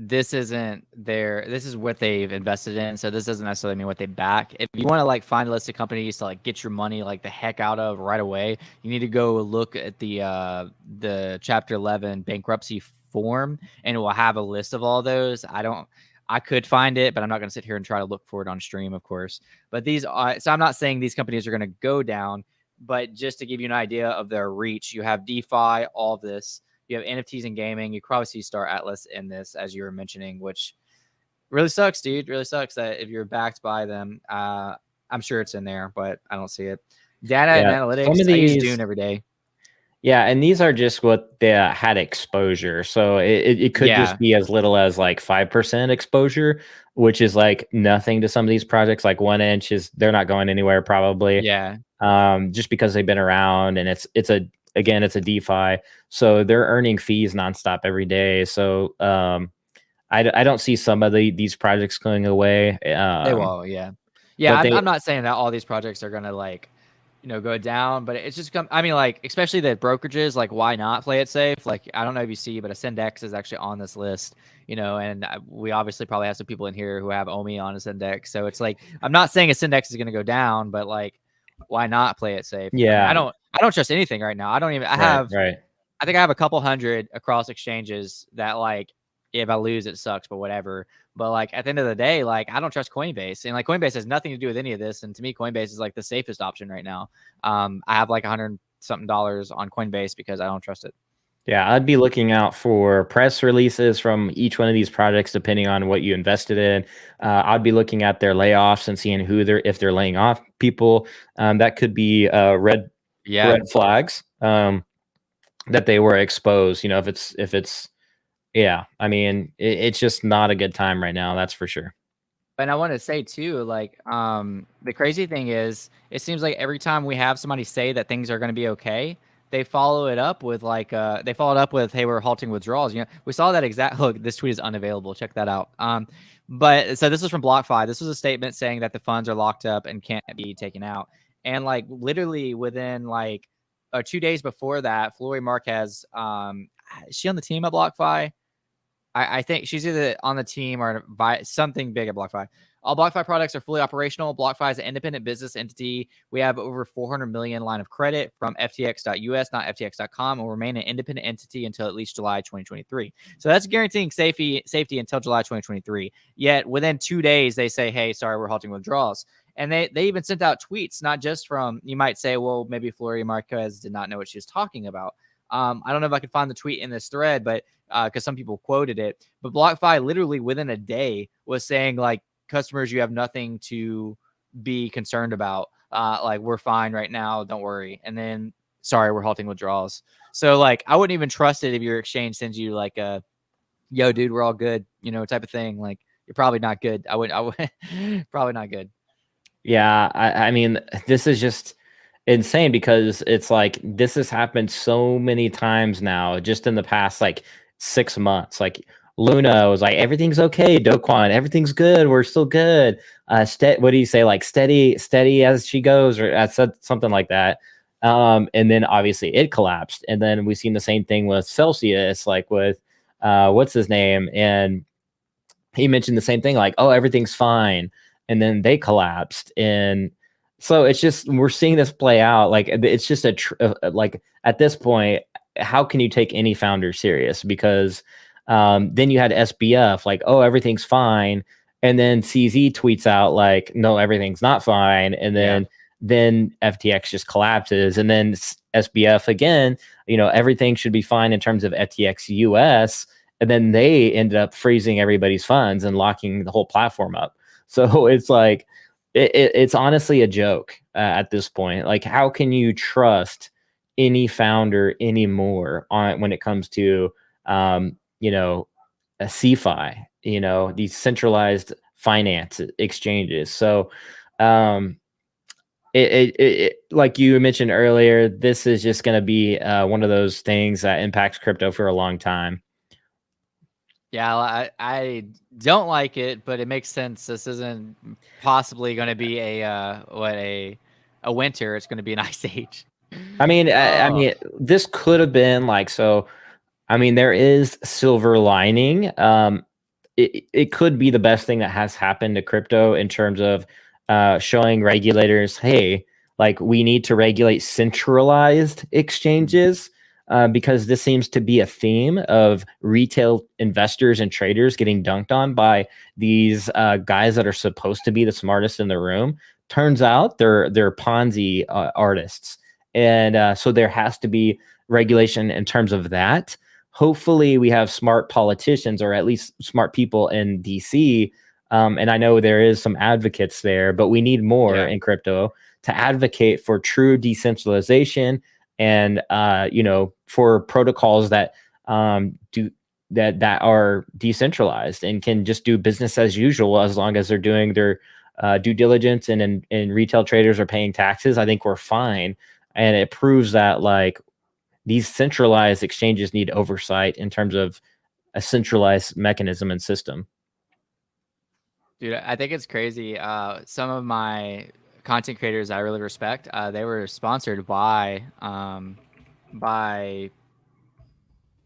isn't this is what they've invested in. So this doesn't necessarily mean what they back. If you want to like find a list of companies to like get your money like the heck out of right away, you need to go look at the Chapter 11 bankruptcy form, and it will have a list of all those. I could find it, but I'm not going to sit here and try to look for it on stream, of course. But these are, so I'm not saying these companies are going to go down, but just to give you an idea of their reach, you have DeFi, all of this. You have NFTs and gaming. You probably see Star Atlas in this, as you were mentioning, which really sucks, dude. Really sucks that if you're backed by them, I'm sure it's in there, but I don't see it. Data and analytics, I use Dune every day. Yeah, and these are just what they had exposure. So it could just be as little as like 5% exposure, which is like nothing to some of these projects. Like 1 inch they're not going anywhere probably. Yeah. Just because they've been around, and it's a DeFi, so they're earning fees nonstop every day. So I don't see some of these projects going away. They will, yeah. I'm not saying that all these projects are gonna like, you know, go down, but it's just I mean, like, especially the brokerages, like, why not play it safe? Like, I don't know if you see, but Ascendex is actually on this list, you know, and we obviously probably have some people in here who have OMI on Ascendex. So it's like, I'm not saying Ascendex is going to go down, but like, why not play it safe? Yeah. I don't trust anything right now. I think I have a couple hundred across exchanges that like, if I lose, it sucks, but whatever. But like at the end of the day, like I don't trust Coinbase, and like Coinbase has nothing to do with any of this. And to me, Coinbase is like the safest option right now. I have like $100 something on Coinbase because I don't trust it. Yeah, I'd be looking out for press releases from each one of these projects, depending on what you invested in. I'd be looking at their layoffs and seeing if they're laying off people. That could be red flags that they were exposed. You know, if it's yeah, I mean, it's just not a good time right now. That's for sure. And I want to say too, like, the crazy thing is, it seems like every time we have somebody say that things are going to be okay, they follow it up with like, hey, we're halting withdrawals. You know, we saw that exact. Look, this tweet is unavailable. Check that out. But so this was from BlockFi. This was a statement saying that the funds are locked up and can't be taken out. And like literally within like 2 days before that, Flory Marquez, is she on the team at BlockFi? I think she's either on the team or by something big at BlockFi. All BlockFi products are fully operational. BlockFi is an independent business entity. We have over 400 million line of credit from FTX.us, not FTX.com, and will remain an independent entity until at least July 2023. So that's guaranteeing safety until July 2023. Yet within 2 days, they say, hey, sorry, we're halting withdrawals. And they even sent out tweets, not just from, you might say, well, maybe Flory Marquez did not know what she was talking about. I don't know if I could find the tweet in this thread, but because some people quoted it, but BlockFi literally within a day was saying like, customers, you have nothing to be concerned about. Like we're fine right now, don't worry. And then, sorry, we're halting withdrawals. So like, I wouldn't even trust it if your exchange sends you like a, yo, dude, we're all good, type of thing. Like you're probably not good. I would probably not good. Yeah, I mean, this is just insane because it's like this has happened so many times now, just in the past like 6 months. Like Luna was like, everything's okay, Doquan, everything's good, we're still good. What do you say, like steady as she goes, or I said something like that. And then obviously it collapsed, and then we've seen the same thing with Celsius, like with what's his name, and he mentioned the same thing, like, oh, everything's fine, and then they collapsed. And so it's just, we're seeing this play out. Like it's just like at this point, how can you take any founder serious? Because then you had SBF like, oh, everything's fine, and then CZ tweets out like, no, everything's not fine, and then FTX just collapses, and then SBF again, everything should be fine in terms of FTX US, and then they ended up freezing everybody's funds and locking the whole platform up. So it's like, it's honestly a joke at this point. Like, how can you trust any founder anymore when it comes to, a CeFi, these centralized finance exchanges? So, it like you mentioned earlier, this is just going to be one of those things that impacts crypto for a long time. Yeah, I don't like it, but it makes sense. This isn't possibly going to be a winter. It's going to be an ice age. I mean, I mean, this could have been like, so. I mean, there is silver lining. It could be the best thing that has happened to crypto in terms of showing regulators, hey, like we need to regulate centralized exchanges. Because this seems to be a theme of retail investors and traders getting dunked on by these guys that are supposed to be the smartest in the room. Turns out they're Ponzi artists, and so there has to be regulation in terms of that. Hopefully, we have smart politicians, or at least smart people in DC. And I know there is some advocates there, but we need more in crypto to advocate for true decentralization. And for protocols that that are decentralized and can just do business as usual, as long as they're doing their due diligence and retail traders are paying taxes, I think we're fine. And it proves that like these centralized exchanges need oversight in terms of a centralized mechanism and system. Dude, I think it's crazy. Some of my content creators I really respect, they were sponsored by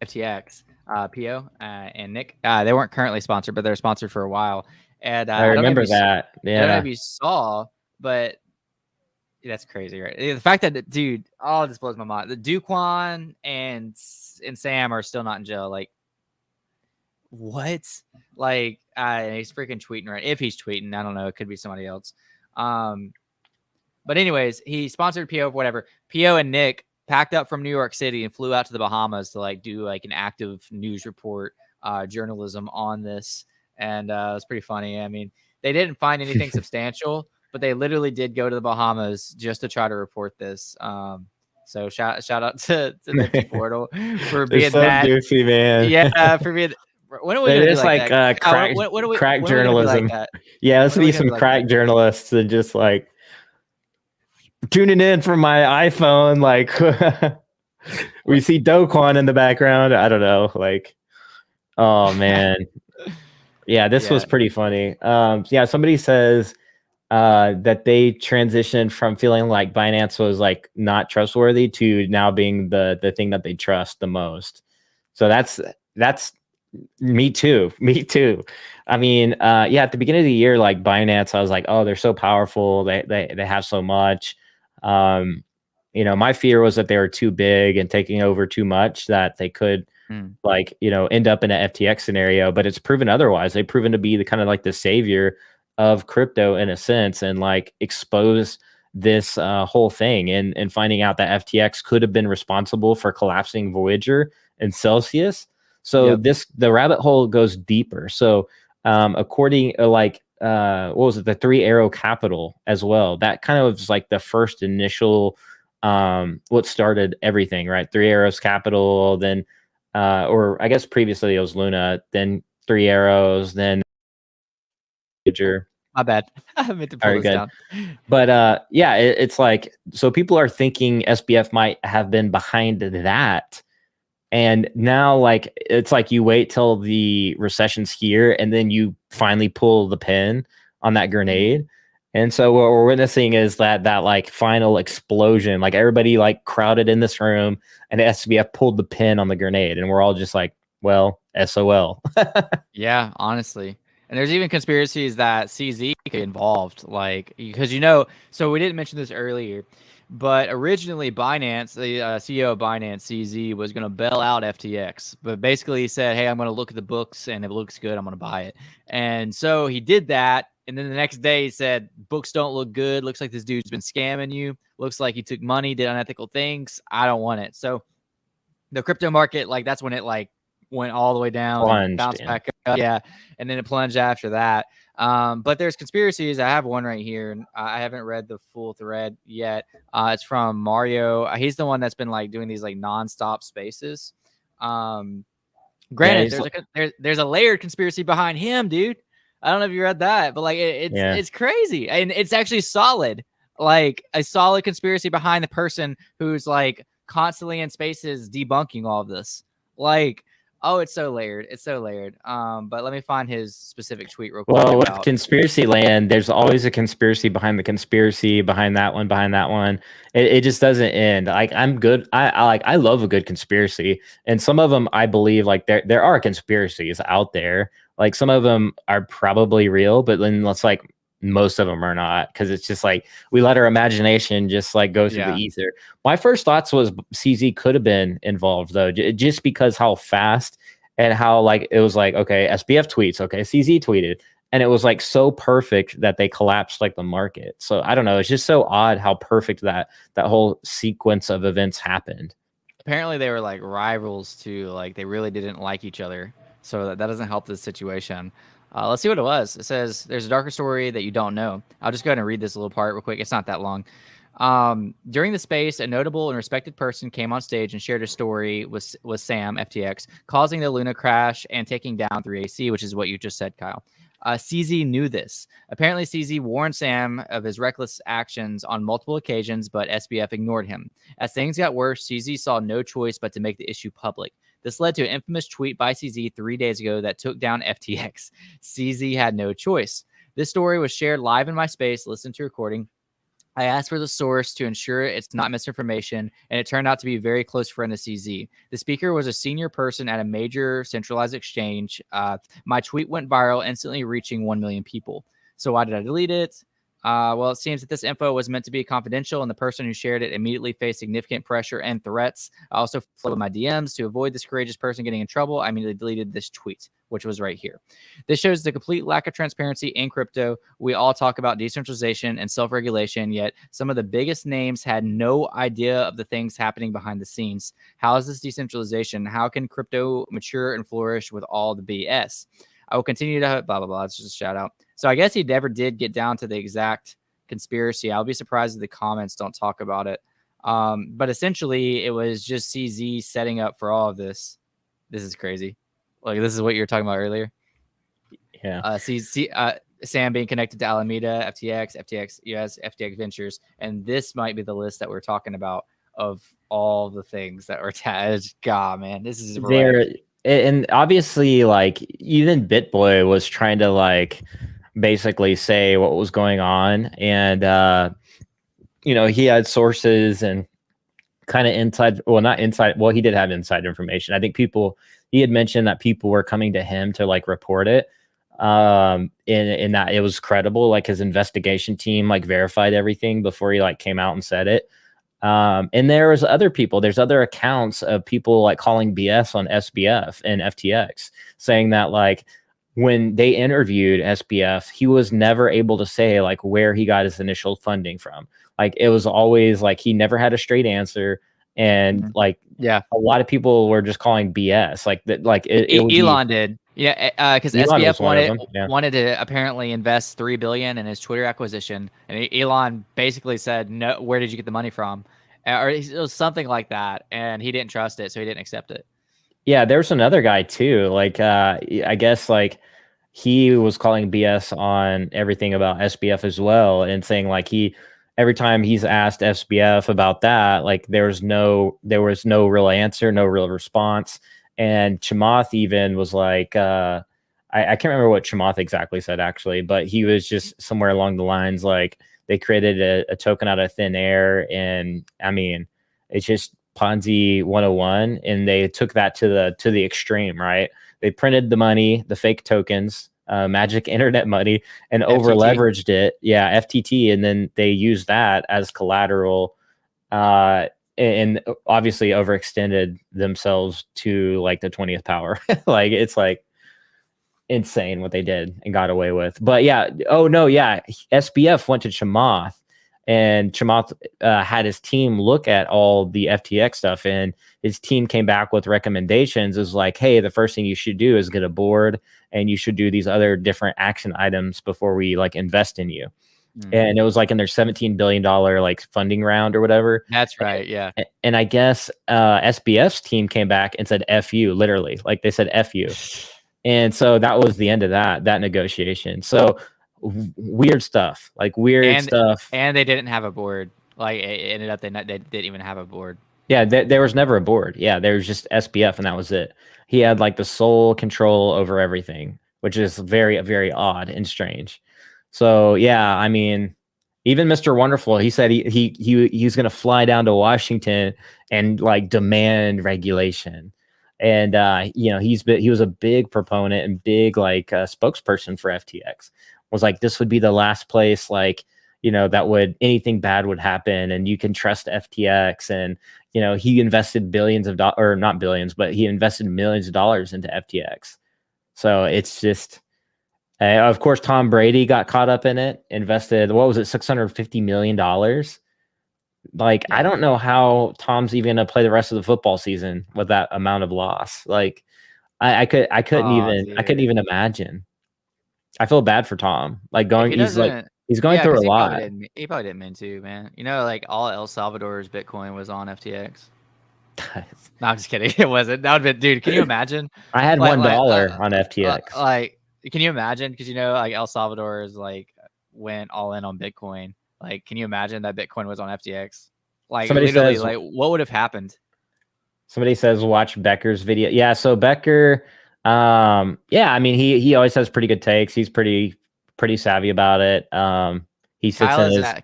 FTX, PO, and Nick. They weren't currently sponsored, but they're sponsored for a while. And I remember that. I don't know if you saw, but that's crazy, right? The fact that, dude, this blows my mind. The Duquan and Sam are still not in jail. Like, what? Like, he's freaking tweeting, right? If he's tweeting, I don't know. It could be somebody else. But anyways, he sponsored PO, whatever. PO and Nick packed up from New York City and flew out to the Bahamas to like do like an active news report, journalism on this. And it was pretty funny. I mean, they didn't find anything substantial, but they literally did go to the Bahamas just to try to report this. So shout out to Nifty Portal for being so that goofy, man. Yeah, for being. When are we gonna do like that? Crack journalism. Yeah, let's be some crack journalists and just like tuning in from my iPhone. Like we see Doquan in the background. I don't know. Like, oh man. Yeah, this was pretty funny. Yeah, somebody says that they transitioned from feeling like Binance was like not trustworthy to now being the thing that they trust the most. So that's me too. Me too. I mean, yeah, at the beginning of the year, like Binance, I was like, oh, they're so powerful. They have so much. My fear was that they were too big and taking over too much, that they could end up in an FTX scenario, but it's proven otherwise. They've proven to be the kind of like the savior of crypto in a sense, and like expose this whole thing, and finding out that FTX could have been responsible for collapsing Voyager and Celsius. So the rabbit hole goes deeper. So according what was it, the Three Arrow Capital as well, that kind of was like the first initial what started everything, right? Three Arrows Capital, then or I guess previously it was Luna, then Three Arrows, then Voyager. My bad. I meant to pull this down. But yeah, it's like, so people are thinking SBF might have been behind that. And now, like, it's like you wait till the recession's here and then you finally pull the pin on that grenade. And so what we're witnessing is that like final explosion, like everybody like crowded in this room and SBF pulled the pin on the grenade. And we're all just like, well, SOL. Yeah, honestly. And there's even conspiracies that CZ could be involved, like, because so we didn't mention this earlier, but originally Binance, the CEO of Binance, CZ, was going to bail out FTX, but basically he said, hey, I'm going to look at the books, and if it looks good, I'm going to buy it. And so he did that, and then the next day he said, books don't look good, looks like this dude's been scamming you, looks like he took money, did unethical things, I don't want it. So the crypto market, like, that's when it like went all the way down, bounced back up, and then it plunged after that. But there's conspiracies. I have one right here, and I haven't read the full thread yet. It's from Mario. He's the one that's been like doing these like nonstop spaces. Granted, there's a layered conspiracy behind him, dude. I don't know if you read that, but like it's crazy, and it's actually solid, like a solid conspiracy behind the person who's like constantly in spaces debunking all of this. Like, oh, it's so layered. It's so layered. But let me find his specific tweet real quick. Well, with conspiracy land, there's always a conspiracy behind the conspiracy, behind that one, behind that one. It just doesn't end. Like, I'm good. I love a good conspiracy, and some of them I believe like there are conspiracies out there. Like, some of them are probably real, but then let's like most of them are not, because it's just like we let our imagination just like go through the ether. My first thoughts was CZ could have been involved though, just because how fast and how like it was like, okay, SBF tweets, okay, CZ tweeted, and it was like so perfect that they collapsed like the market. So I don't know, it's just so odd how perfect that whole sequence of events happened. Apparently they were like rivals too, like they really didn't like each other, so that doesn't help the situation. Let's see what it was. It says, there's a darker story that you don't know. I'll just go ahead and read this little part real quick. It's not that long. During the space, a notable and respected person came on stage and shared a story with Sam, FTX, causing the Luna crash and taking down 3AC, which is what you just said, Kyle. CZ knew this. Apparently, CZ warned Sam of his reckless actions on multiple occasions, but SBF ignored him. As things got worse, CZ saw no choice but to make the issue public. This led to an infamous tweet by CZ 3 days ago that took down FTX. CZ had no choice. This story was shared live in my space. Listen to recording. I asked for the source to ensure it's not misinformation, and it turned out to be a very close friend of CZ. The speaker was a senior person at a major centralized exchange. My tweet went viral, instantly reaching 1 million people. So why did I delete it? Well, it seems that this info was meant to be confidential, and the person who shared it immediately faced significant pressure and threats. I also flooded my DMs to avoid this courageous person getting in trouble. I immediately deleted this tweet, which was right here. This shows the complete lack of transparency in crypto. We all talk about decentralization and self-regulation, yet some of the biggest names had no idea of the things happening behind the scenes. How is this decentralization? How can crypto mature and flourish with all the BS? I will continue to blah, blah, blah. It's just a shout out. So I guess he never did get down to the exact conspiracy. I'll be surprised if the comments don't talk about it. But essentially, it was just CZ setting up for all of this. This is crazy. Like, this is what you were talking about earlier. Yeah. Sam being connected to Alameda, FTX US, FTX Ventures. And this might be the list that we're talking about of all the things that were attached. God, man, this is there. And obviously, like, even BitBoy was trying to like basically say what was going on. And he had sources and kind of inside, well, not inside, well, he did have inside information. I think he had mentioned that people were coming to him to like report it, in that it was credible. Like his investigation team like verified everything before he like came out and said it. And there's other accounts of people like calling BS on SBF and FTX, saying that like when they interviewed SBF, he was never able to say like where he got his initial funding from. Like it was always like he never had a straight answer, and like Yeah. a lot of people were just calling BS. Like that, like it would Elon did. Yeah, because Elon was SBF one of them, yeah. wanted to apparently invest $3 billion in his Twitter acquisition, and Elon basically said, "No, where did you get the money from?" Or it was something like that, and he didn't trust it, so he didn't accept it. Yeah, there's another guy too. Like I guess like he was calling BS on everything about SBF as well, and saying like every time he's asked SBF about that, like there was no real answer, no real response. And Chamath even was like, I can't remember what Chamath exactly said actually, but he was just somewhere along the lines like they created a token out of thin air, and I mean, it's just Ponzi 101, and they took that to the extreme, right? They printed the money, the fake tokens, magic internet money, and over leveraged it. Yeah, FTT, and then they used that as collateral, and obviously overextended themselves to like the 20th power. Like it's like insane what they did and got away with. But yeah, oh no, yeah, SBF went to Chamath, and Chamath had his team look at all the FTX stuff, and his team came back with recommendations. Is like, hey, the first thing you should do is get a board, and you should do these other different action items before we like invest in you. And it was like in their $17 billion like funding round or whatever. That's right. Yeah. And I guess SBF's team came back and said F you, literally. Like they said F you. And so that was the end of that negotiation. So weird stuff, like weird stuff. And they didn't have a board. Like it ended up they didn't even have a board. Yeah, there was never a board. Yeah, there was just SBF, and that was it. He had like the sole control over everything, which is very, very odd and strange. So yeah, I mean, even Mr. Wonderful, he said he's going to fly down to Washington and like demand regulation. And he was a big proponent and big like spokesperson for FTX. Was like, this would be the last place like that would anything bad would happen, and you can trust FTX. And he invested billions of dollars, or not billions, but he invested millions of dollars into FTX. So it's just, of course, Tom Brady got caught up in it. Invested, what was it, $650 million? Like, I don't know how Tom's even going to play the rest of the football season with that amount of loss. Like, I couldn't even imagine. I feel bad for Tom. Like he's going through a lot. He probably didn't mean to, man. Like all El Salvador's Bitcoin was on FTX. No, I'm just kidding. It wasn't. That would have been, dude. Can you imagine? I had $1 on FTX. Like, can you imagine? Because like El Salvador is like went all in on Bitcoin. Like, can you imagine that Bitcoin was on FTX? Like, somebody literally, like, what would have happened? Somebody says watch Becker's video. Yeah, so Becker, yeah, I mean he always has pretty good takes. He's pretty savvy about it. He sits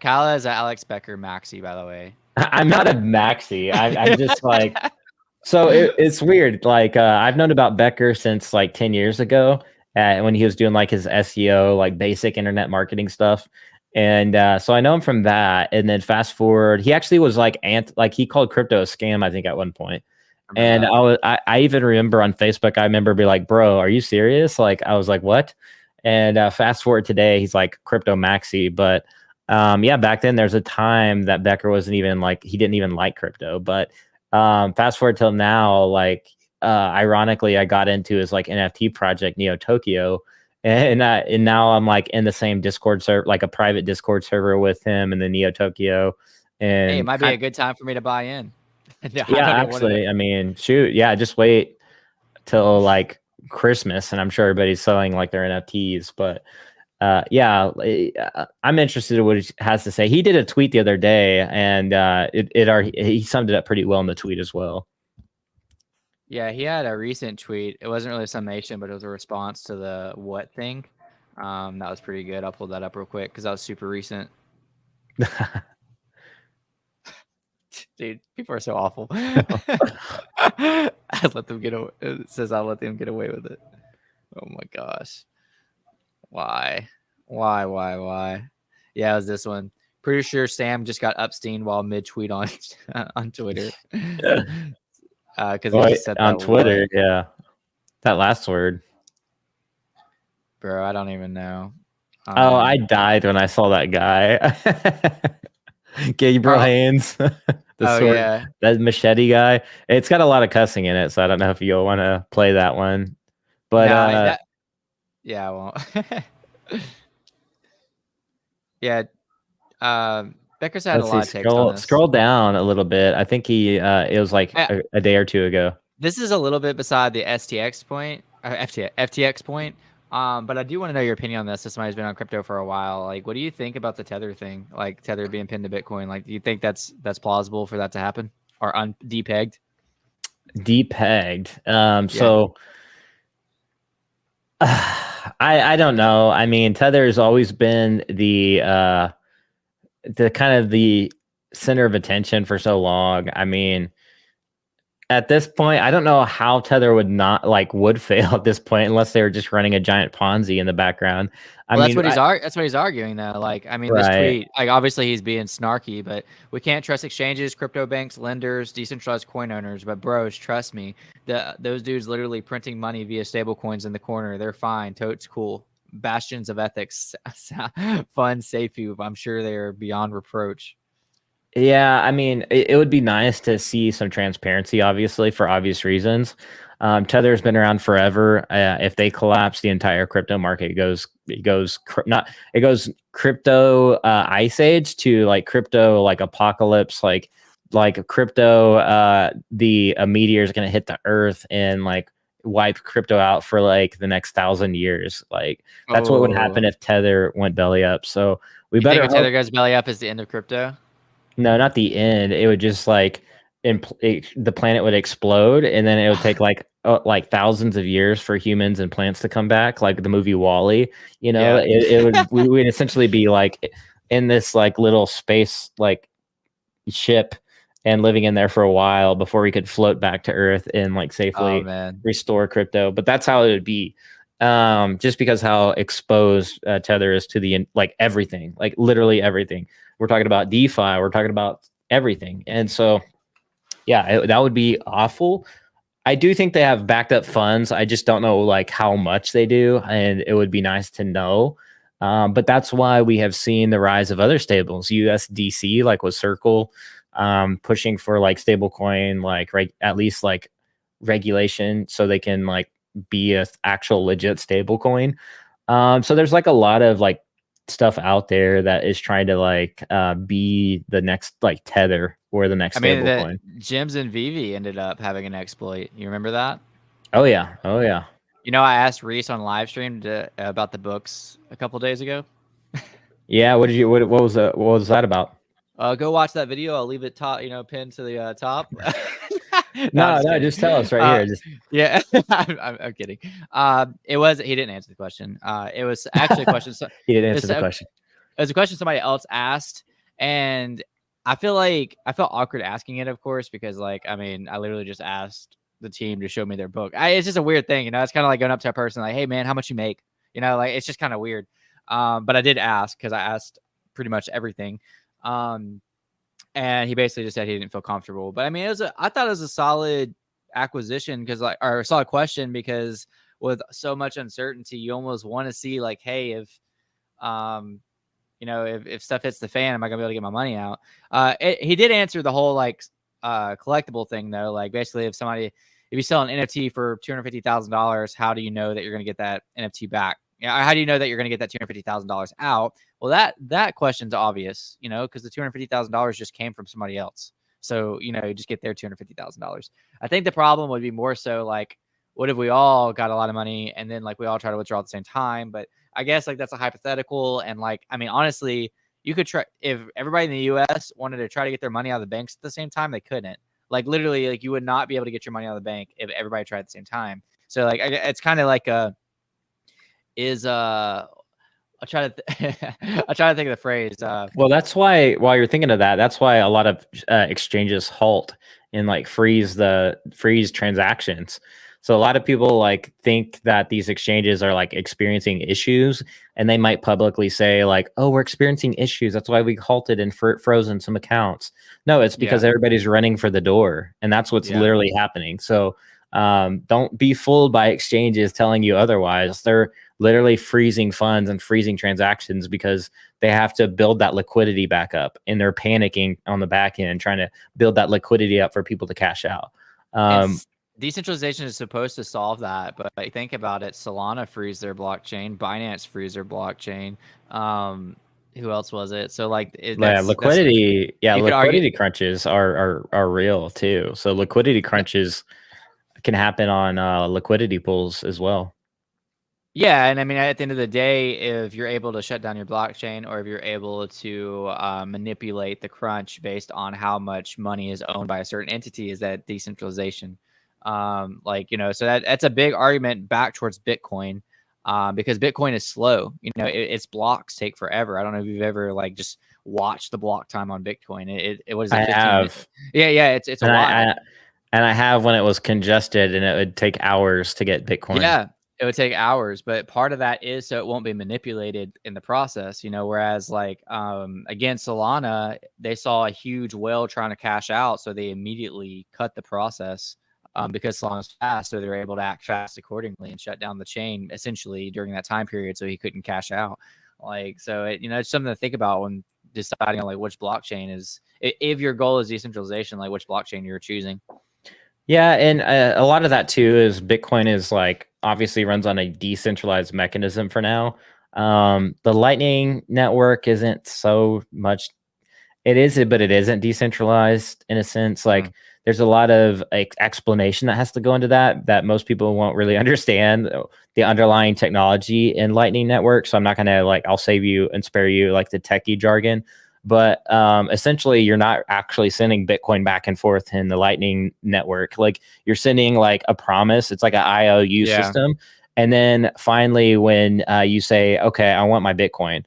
Kyle is Alex Becker Maxi, by the way. I'm not a Maxi. I'm just like, so it's weird. Like I've known about Becker since like 10 years ago, when he was doing like his SEO, like basic internet marketing stuff. And so I know him from that. And then fast forward, he actually was like he called crypto a scam, I think, at one point. And I even remember on Facebook, I remember be like, bro, are you serious? Like, I was like, what? And fast forward today, he's like crypto maxi. But yeah, back then there's a time that Becker wasn't even like, he didn't even like crypto. But fast forward till now, like, ironically, I got into his like NFT project, Neo Tokyo. And now I'm like in the same Discord server, like a private Discord server with him and the Neo Tokyo. And hey, it might be a good time for me to buy in. Yeah, actually, I mean, shoot, yeah, just wait till like Christmas, and I'm sure everybody's selling like their NFTs. But yeah, I'm interested in what he has to say. He did a tweet the other day, and he summed it up pretty well in the tweet as well. Yeah, he had a recent tweet. It wasn't really a summation, but it was a response to the what thing. That was pretty good. I'll pull that up real quick because that was super recent. Dude, people are so awful. I let them get away. It says I let them get away with it. Oh my gosh. Why? Yeah, it was this one. Pretty sure Sam just got Epstein while mid-tweet on on Twitter. Because he just said on that Twitter, word. yeah. That last word. Bro, I don't even know. Oh, I died when I saw that guy. Gabriel Haynes, the sword, yeah, that machete guy. It's got a lot of cussing in it, so I don't know if you'll want to play that one. But nah, yeah, I won't. Yeah, Becker's had a lot of takes on this. Scroll down a little bit. I think it was like a day or two ago. This is a little bit beside the STX point, FTX point. But I do want to know your opinion on this. As somebody who's been on crypto for a while, like, what do you think about the Tether thing? Like Tether being pinned to Bitcoin. Like, do you think that's plausible for that to happen or depegged? Depegged. So I don't know. I mean, Tether's always been the kind of the center of attention for so long. I mean, at this point, I don't know how Tether would fail at this point unless they were just running a giant Ponzi in the background. That's what he's arguing though. Like, I mean, this tweet, like, obviously he's being snarky, but we can't trust exchanges, crypto banks, lenders, decentralized coin owners. But bros, trust me, those dudes literally printing money via stable coins in the corner. They're fine. Totes cool. Bastions of ethics, fun, safe. I'm sure they're beyond reproach. Yeah, I mean, it would be nice to see some transparency, obviously, for obvious reasons. Tether's been around forever. If they collapse, the entire crypto market goes crypto ice age to like crypto like apocalypse, like crypto. The meteor is going to hit the earth and like wipe crypto out for like the next 1,000 years. Like that's what would happen if Tether went belly up. So we better think if Tether goes belly up is the end of crypto. No, not the end. It would just like the planet would explode, and then it would take like thousands of years for humans and plants to come back, like the movie Wall-E. You know, it would we would essentially be like in this like little space like ship and living in there for a while before we could float back to Earth and like safely restore crypto. But that's how it would be. Just because how exposed Tether is to the like everything, like literally everything. We're talking about DeFi. We're talking about everything. And so, yeah, that would be awful. I do think they have backed up funds. I just don't know like how much they do. And it would be nice to know. But that's why we have seen the rise of other stables, USDC, like with Circle, pushing for like stablecoin, like at least like regulation so they can like be a actual legit stablecoin. So there's like a lot of like stuff out there that is trying to like be the next like Tether or the next stablecoin. Gems and Vivi ended up having an exploit. You remember that? Oh yeah. You know, I asked Reese on live stream about the books a couple days ago. Yeah, what was that about? Go watch that video. I'll leave it pinned to the top. no, just tell us right here. Yeah, I'm kidding. He didn't answer the question. It was actually a question. He didn't answer the question. It was a question somebody else asked, and I felt awkward asking it, of course, because like, I mean, I literally just asked the team to show me their book. It's just a weird thing, you know. It's kind of like going up to a person like, "Hey, man, how much you make?" You know, like it's just kind of weird. But I did ask because I asked pretty much everything. And he basically just said he didn't feel comfortable. But I mean, I thought it was a solid acquisition or a solid question, because with so much uncertainty, you almost want to see like, hey, if stuff hits the fan, am I gonna be able to get my money out? He did answer the whole like collectible thing though. Like basically, if you sell an NFT for $250,000, how do you know that you're gonna get that NFT back? Yeah, how do you know that you're going to get that $250,000 out? Well, that question's obvious, you know, because the $250,000 just came from somebody else. So, you know, you just get their $250,000. I think the problem would be more so like, what if we all got a lot of money and then like we all try to withdraw at the same time? But I guess like that's a hypothetical. And like, I mean, honestly, you could try, if everybody in the US wanted to try to get their money out of the banks at the same time, they couldn't. Like literally, like you would not be able to get your money out of the bank if everybody tried at the same time. So like, it's kind of like I'll try to I'll try to think of the phrase. Well, that's why while you're thinking of that, that's why a lot of exchanges halt and like freeze transactions. So a lot of people like think that these exchanges are like experiencing issues, and they might publicly say like, "Oh, we're experiencing issues. That's why we halted and frozen some accounts." No, it's because Yeah. everybody's running for the door, and that's what's Yeah. literally happening. So don't be fooled by exchanges telling you otherwise. They're literally freezing funds and freezing transactions because they have to build that liquidity back up, and they're panicking on the back end trying to build that liquidity up for people to cash out. And decentralization is supposed to solve that, but like, think about it. Solana freeze their blockchain, Binance freeze their blockchain. Who else was it? So like Yeah, liquidity. Yeah, you could argue. liquidity crunches are real too. So liquidity crunches can happen on liquidity pools as well. Yeah, and I mean, at the end of the day, if you're able to shut down your blockchain, or if you're able to manipulate the crunch based on how much money is owned by a certain entity, is that decentralization? Like, you know, so that's a big argument back towards Bitcoin, because Bitcoin is slow. You know, its blocks take forever. I don't know if you've ever like just watched the block time on Bitcoin. It what is it? I 15 minutes? have. Yeah, it's a And while. I have when it was congested and it would take hours to get Bitcoin. Yeah, it would take hours, but part of that is so it won't be manipulated in the process, you know, whereas like again, Solana, they saw a huge whale trying to cash out, so they immediately cut the process because Solana's fast, so they're able to act fast accordingly and shut down the chain essentially during that time period so he couldn't cash out. Like, so it, you know, it's something to think about when deciding on like which blockchain is, if your goal is decentralization, like which blockchain you're choosing. Yeah, and a lot of that too is Bitcoin is like obviously runs on a decentralized mechanism for now. The Lightning Network isn't so much. It is, but it isn't decentralized in a sense. Like there's a lot of like explanation that has to go into that most people won't really understand the underlying technology in Lightning Network. So I'm not gonna like I'll save you and spare you like the techie jargon. But essentially, you're not actually sending Bitcoin back and forth in the Lightning Network. Like you're sending like a promise. It's like an IOU system. And then finally, when you say, "Okay, I want my Bitcoin,"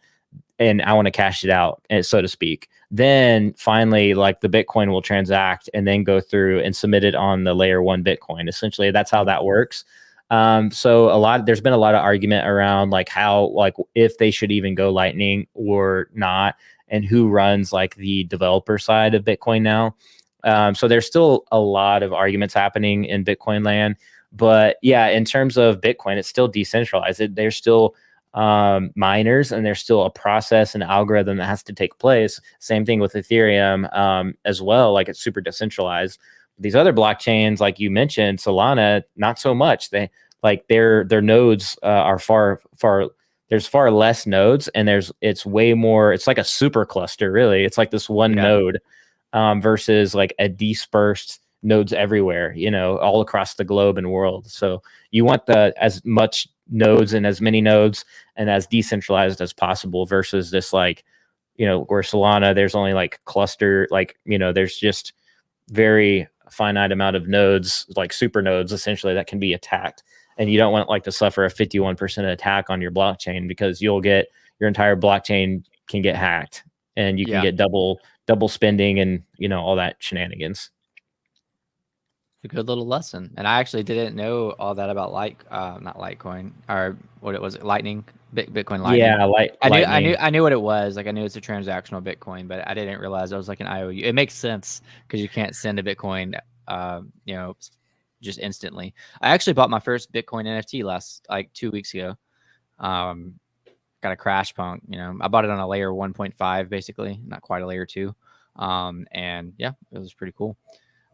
and I want to cash it out, so to speak, then finally, like the Bitcoin will transact and then go through and submit it on the layer one Bitcoin. Essentially, that's how that works. So there's been a lot of argument around like how, like if they should even go Lightning or not, and who runs like the developer side of Bitcoin now. So there's still a lot of arguments happening in Bitcoin land. But yeah, in terms of Bitcoin, it's still decentralized. There's still miners, and there's still a process and algorithm that has to take place. Same thing with Ethereum as well. Like it's super decentralized. These other blockchains, like you mentioned, Solana, not so much. They like their nodes are far there's far less nodes, and it's way more. It's like a super cluster, really. It's like this one node versus like a dispersed nodes everywhere, you know, all across the globe and world. So you want as much nodes and as many nodes and as decentralized as possible versus this like, you know, where Solana, there's only like cluster, like, you know, there's just very finite amount of nodes, like super nodes essentially, that can be attacked. And you don't want like to suffer a 51% attack on your blockchain, because you'll get your entire blockchain can get hacked, and you can get double spending and, you know, all that shenanigans. A good little lesson. And I actually didn't know all that about not Litecoin, or what it was, Lightning, Bitcoin Lightning. Yeah, I knew what it was. Like I knew it's a transactional Bitcoin, but I didn't realize it was like an IOU. It makes sense because you can't send a Bitcoin, you know, just instantly. I actually bought my first Bitcoin NFT like 2 weeks ago. Got a crash punk, you know. I bought it on a layer 1.5, basically, not quite a layer 2. And yeah, it was pretty cool.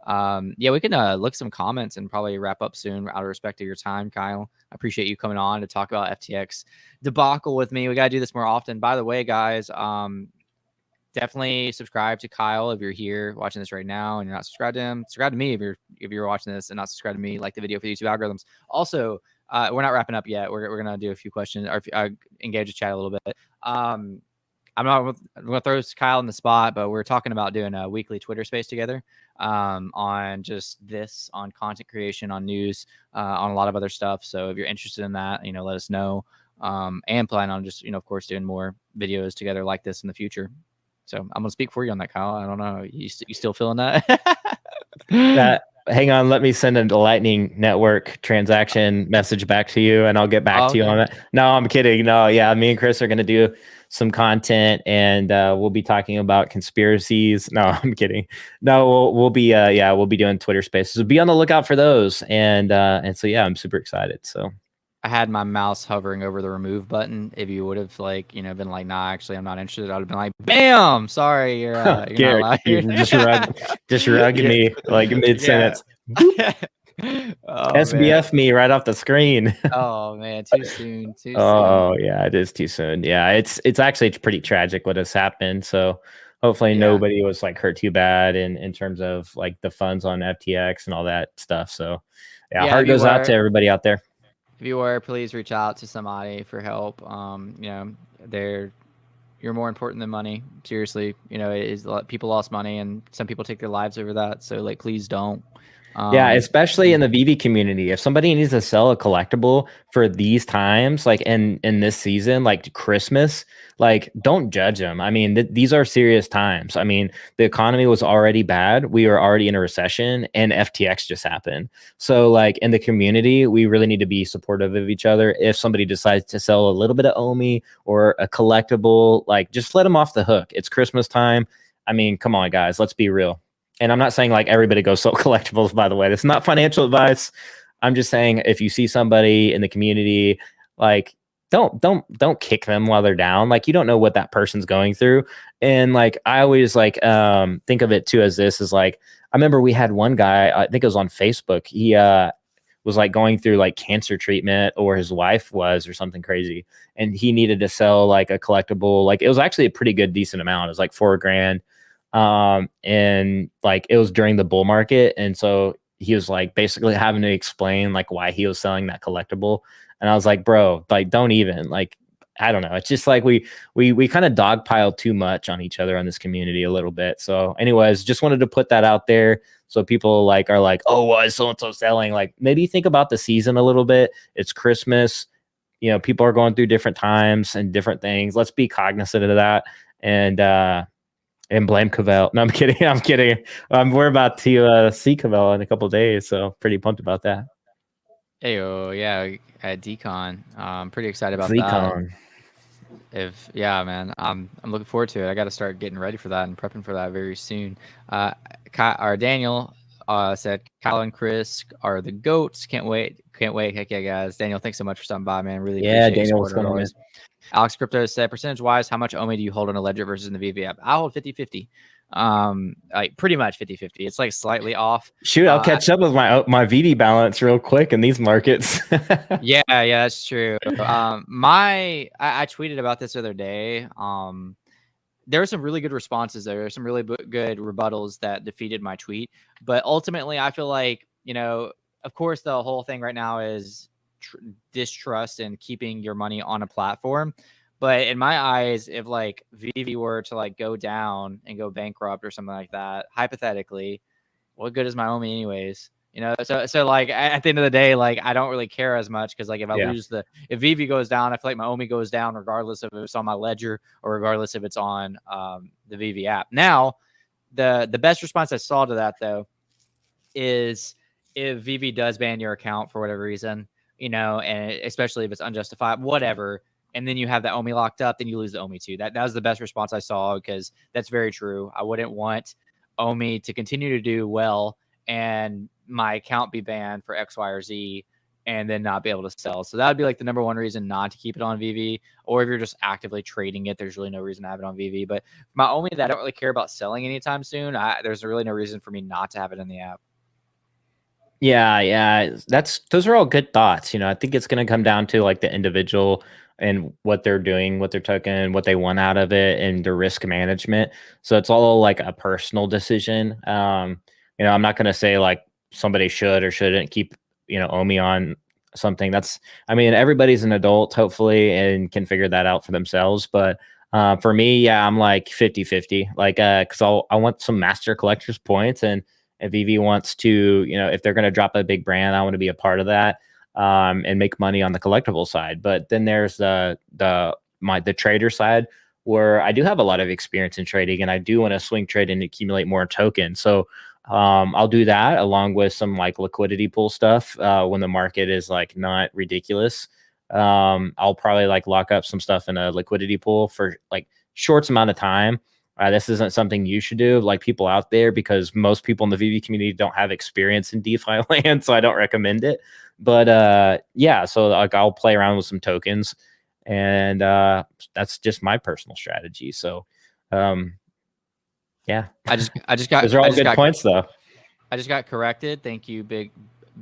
Yeah, we can look some comments and probably wrap up soon out of respect to your time, Kyle. I appreciate you coming on to talk about FTX debacle with me. We got to do this more often. By the way, guys, definitely subscribe to Kyle if you're here watching this right now and you're not subscribed to him. Subscribe to me if you're watching this and not subscribed to me. Like the video for the YouTube algorithms. Also, we're not wrapping up yet. We're gonna do a few questions or engage the chat a little bit. I'm gonna throw Kyle in the spot, but we're talking about doing a weekly Twitter space together on just this, on content creation, on news, on a lot of other stuff. So if you're interested in that, you know, let us know. and plan on just, of course, doing more videos together like this in the future. So I'm gonna speak for you on that, Kyle. I don't know. You still feeling that? Hang on, let me send a Lightning Network transaction message back to you, and I'll get back to you on that. No, I'm kidding. No, yeah, me and Chris are going to do some content, and we'll be talking about conspiracies. No, I'm kidding. No, we'll be we'll be doing Twitter Spaces. So be on the lookout for those, and so yeah, I'm super excited. So I had my mouse hovering over the remove button. If you would have been like, nah, actually, I'm not interested, I'd have been like, bam, sorry, you're not allowed. just rugged me like mid sentence. SBF me right off the screen. Oh man, too soon. Oh yeah, it is too soon. Yeah, it's actually pretty tragic what has happened. So hopefully nobody was like hurt too bad in terms of like the funds on FTX and all that stuff. So yeah, heart goes out to everybody out there. If you were, please reach out to somebody for help. You're more important than money. Seriously, people lost money, and some people take their lives over that. So like, please don't. Yeah, especially in the VV community. If somebody needs to sell a collectible for these times, like in this season, like Christmas, like don't judge them. I mean, these are serious times. I mean, the economy was already bad. We were already in a recession, and FTX just happened. So like in the community, we really need to be supportive of each other. If somebody decides to sell a little bit of OMI or a collectible, like just let them off the hook. It's Christmas time. I mean, come on, guys, let's be real. And I'm not saying like everybody goes sell collectibles, by the way. That's not financial advice. I'm just saying if you see somebody in the community, like don't kick them while they're down. Like you don't know what that person's going through. And like I always like think of it too as this is like I remember we had one guy, I think it was on Facebook. He was like going through like cancer treatment, or his wife was, or something crazy. And he needed to sell like a collectible. Like it was actually a pretty good decent amount. It was like $4,000. And like it was during the bull market, and so he was like basically having to explain like why he was selling that collectible. And I was like, bro, like don't even, like I don't know, it's just like we kind of dogpile too much on each other on this community a little bit. So anyways, just wanted to put that out there so people like are like, oh, why is so and so selling? Like maybe think about the season a little bit. It's Christmas, people are going through different times and different things. Let's be cognizant of that, and blame Cavell. No, I'm kidding. I'm kidding. We're about to see Cavell in a couple of days, so pretty pumped about that. Hey, yeah, at Decon. I'm pretty excited about Decon. that. Man, I'm looking forward to it. I got to start getting ready for that and prepping for that very soon. Daniel said Kyle and Chris are the GOATs. Can't wait. Heck yeah, guys. Daniel, thanks so much for stopping by, man. Really appreciate Daniel, what's going on? Alex Crypto said, percentage-wise, how much OMI do you hold on a ledger versus in the VV app? I hold 50-50. Like pretty much 50-50. It's like slightly off. Shoot, I'll catch up with my VV balance real quick in these markets. yeah, that's true. I tweeted about this the other day. There were some really good responses. There were some really good rebuttals that defeated my tweet. But ultimately, I feel like, of course, the whole thing right now is distrust and keeping your money on a platform. But in my eyes, if like VV were to like go down and go bankrupt or something like that, hypothetically, what good is my OMI anyways? So like at the end of the day, like I don't really care as much because like if I lose if VV goes down, I feel like my OMI goes down regardless of if it's on my ledger or regardless if it's on the VV app. Now, the best response I saw to that though is if VV does ban your account for whatever reason, and especially if it's unjustified, whatever, and then you have that OMI locked up, then you lose the OMI too. That was the best response I saw because that's very true. I wouldn't want OMI to continue to do well and my account be banned for X, Y, or Z and then not be able to sell. So that would be like the number one reason not to keep it on VV. Or if you're just actively trading it, there's really no reason to have it on VV. But my OMI that I don't really care about selling anytime soon, there's really no reason for me not to have it in the app. Yeah. Those are all good thoughts. I think it's going to come down to like the individual and what they're doing, what they're taking, what they want out of it, and the risk management. So it's all like a personal decision. I'm not going to say like somebody should or shouldn't keep, OMI on something. Everybody's an adult, hopefully, and can figure that out for themselves. But for me, I'm like 50-50, like, cause I want some master collector's points. And if VV wants to, if they're going to drop a big brand, I want to be a part of that. and make money on the collectible side. But then there's the trader side, where I do have a lot of experience in trading, and I do want to swing trade and accumulate more tokens. So I'll do that along with some like liquidity pool stuff when the market is like not ridiculous. I'll probably like lock up some stuff in a liquidity pool for like short amount of time. This isn't something you should do, like people out there, because most people in the VV community don't have experience in DeFi land, so I don't recommend it. But yeah, so like I'll play around with some tokens, and that's just my personal strategy. So yeah, I just got those are all good points though. I just got corrected. Thank you, Big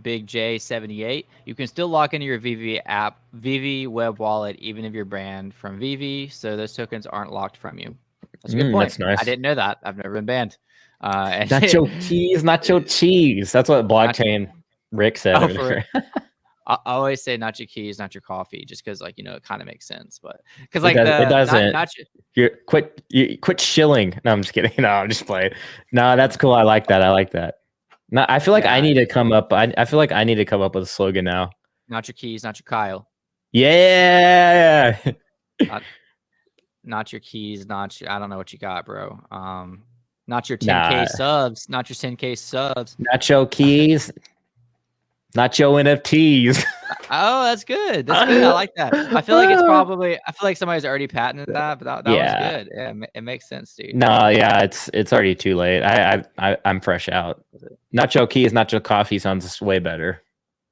J78. You can still lock into your VV app, VV web wallet, even if you're banned from VV, so those tokens aren't locked from you. That's a good point. That's nice. I didn't know that. I've never been banned. Nacho keys, nacho cheese. That's what blockchain Rick said. Oh, for I always say not your keys, not your coffee, just because like it kind of makes sense. But because like it doesn't. Not you quit shilling. No, I'm just kidding. No, I'm just playing. No, that's cool. I like that. No, I feel like I need to come up. I feel like I need to come up with a slogan now. Not your keys, not your Kyle. Yeah. Not your keys, not your, I don't know what you got, bro. Not your 10K subs, not your 10K subs. Not your keys, not your NFTs. Oh, that's good. That's good. I like that. I feel like somebody's already patented that, but that was good. Yeah, it makes sense, dude. No, yeah, it's already too late. I'm fresh out. Nacho keys, nacho coffee sounds way better.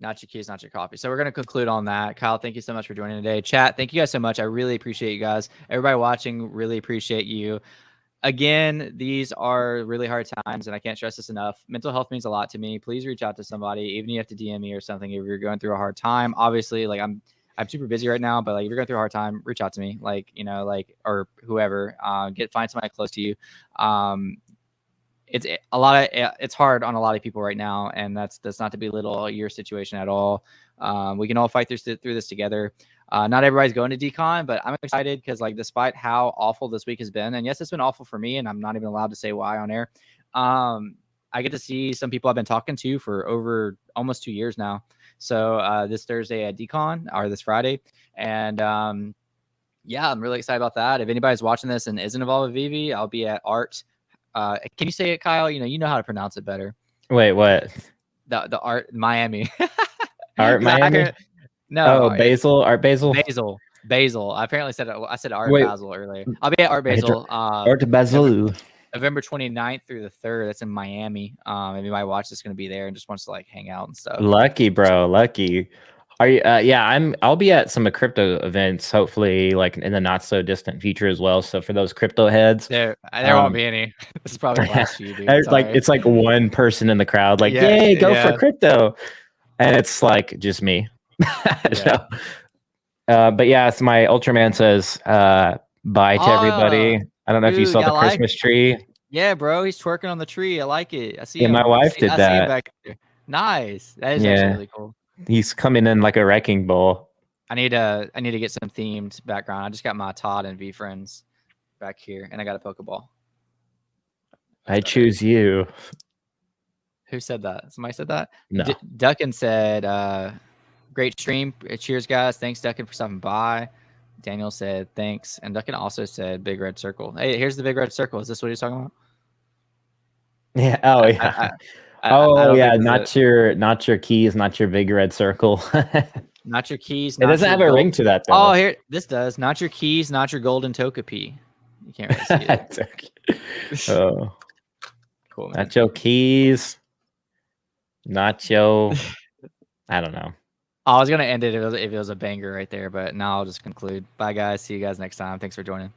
Not your keys, not your coffee. So we're going to conclude on that. Kyle, thank you so much for joining today. Chat, thank you guys so much. I really appreciate you guys. Everybody watching, really appreciate you. Again, these are really hard times, and I can't stress this enough. Mental health means a lot to me. Please reach out to somebody, even if you have to DM me or something if you're going through a hard time. Obviously, like I'm super busy right now, but like if you're going through a hard time, reach out to me, or whoever. Find somebody close to you. It's hard on a lot of people right now, and that's not to belittle your situation at all. We can all fight through this together. Not everybody's going to decon, but I'm excited because like despite how awful this week has been, and yes, it's been awful for me, and I'm not even allowed to say why on air. I get to see some people I've been talking to for over almost 2 years now. So this Thursday at decon, or this Friday, and yeah, I'm really excited about that. If anybody's watching this and isn't involved with VV, I'll be at Art. Can you say it, Kyle? You know how to pronounce it better. Wait, what? The Art Miami. Art Miami? No. Basil? Art Basil? Basil. I apparently said it. I said Art Basil earlier. I'll be at Art Basil. Art Basil. November 29th through the 3rd. That's in Miami. If anybody watches, is going to be there and just wants to like hang out and stuff. Lucky, bro. Lucky. Are you? Yeah, I'll be at some crypto events, hopefully, like in the not so distant future as well. So for those crypto heads, there won't be any. This is probably the last few. Dude. It's like one person in the crowd, like, yay, go for crypto, and it's like just me. So, but yeah, it's my Ultraman says bye to everybody. I don't know if you saw the Christmas tree. Yeah, bro, he's twerking on the tree. I like it. I see. Yeah, my wife did that. Back there. Nice. That is actually really cool. He's coming in like a wrecking ball. I need to get some themed background. I just got my Todd and V friends back here, and I got a Pokeball. I choose you. Who said that? Somebody said that? No. Duckin said, great stream. Cheers, guys. Thanks, Duckin, for stopping by. Daniel said, thanks. And Duckin also said, big red circle. Hey, here's the big red circle. Is this what he's talking about? Yeah. Oh, yeah. Not your keys, not your big red circle. Not your keys. It doesn't have a ring to that, though. Oh, here, this does. Not your keys, not your golden Togepi. You can't really see it. Oh, cool. Man. Not your keys. Not your. I don't know. I was gonna end it if it was a banger right there, but now I'll just conclude. Bye, guys. See you guys next time. Thanks for joining.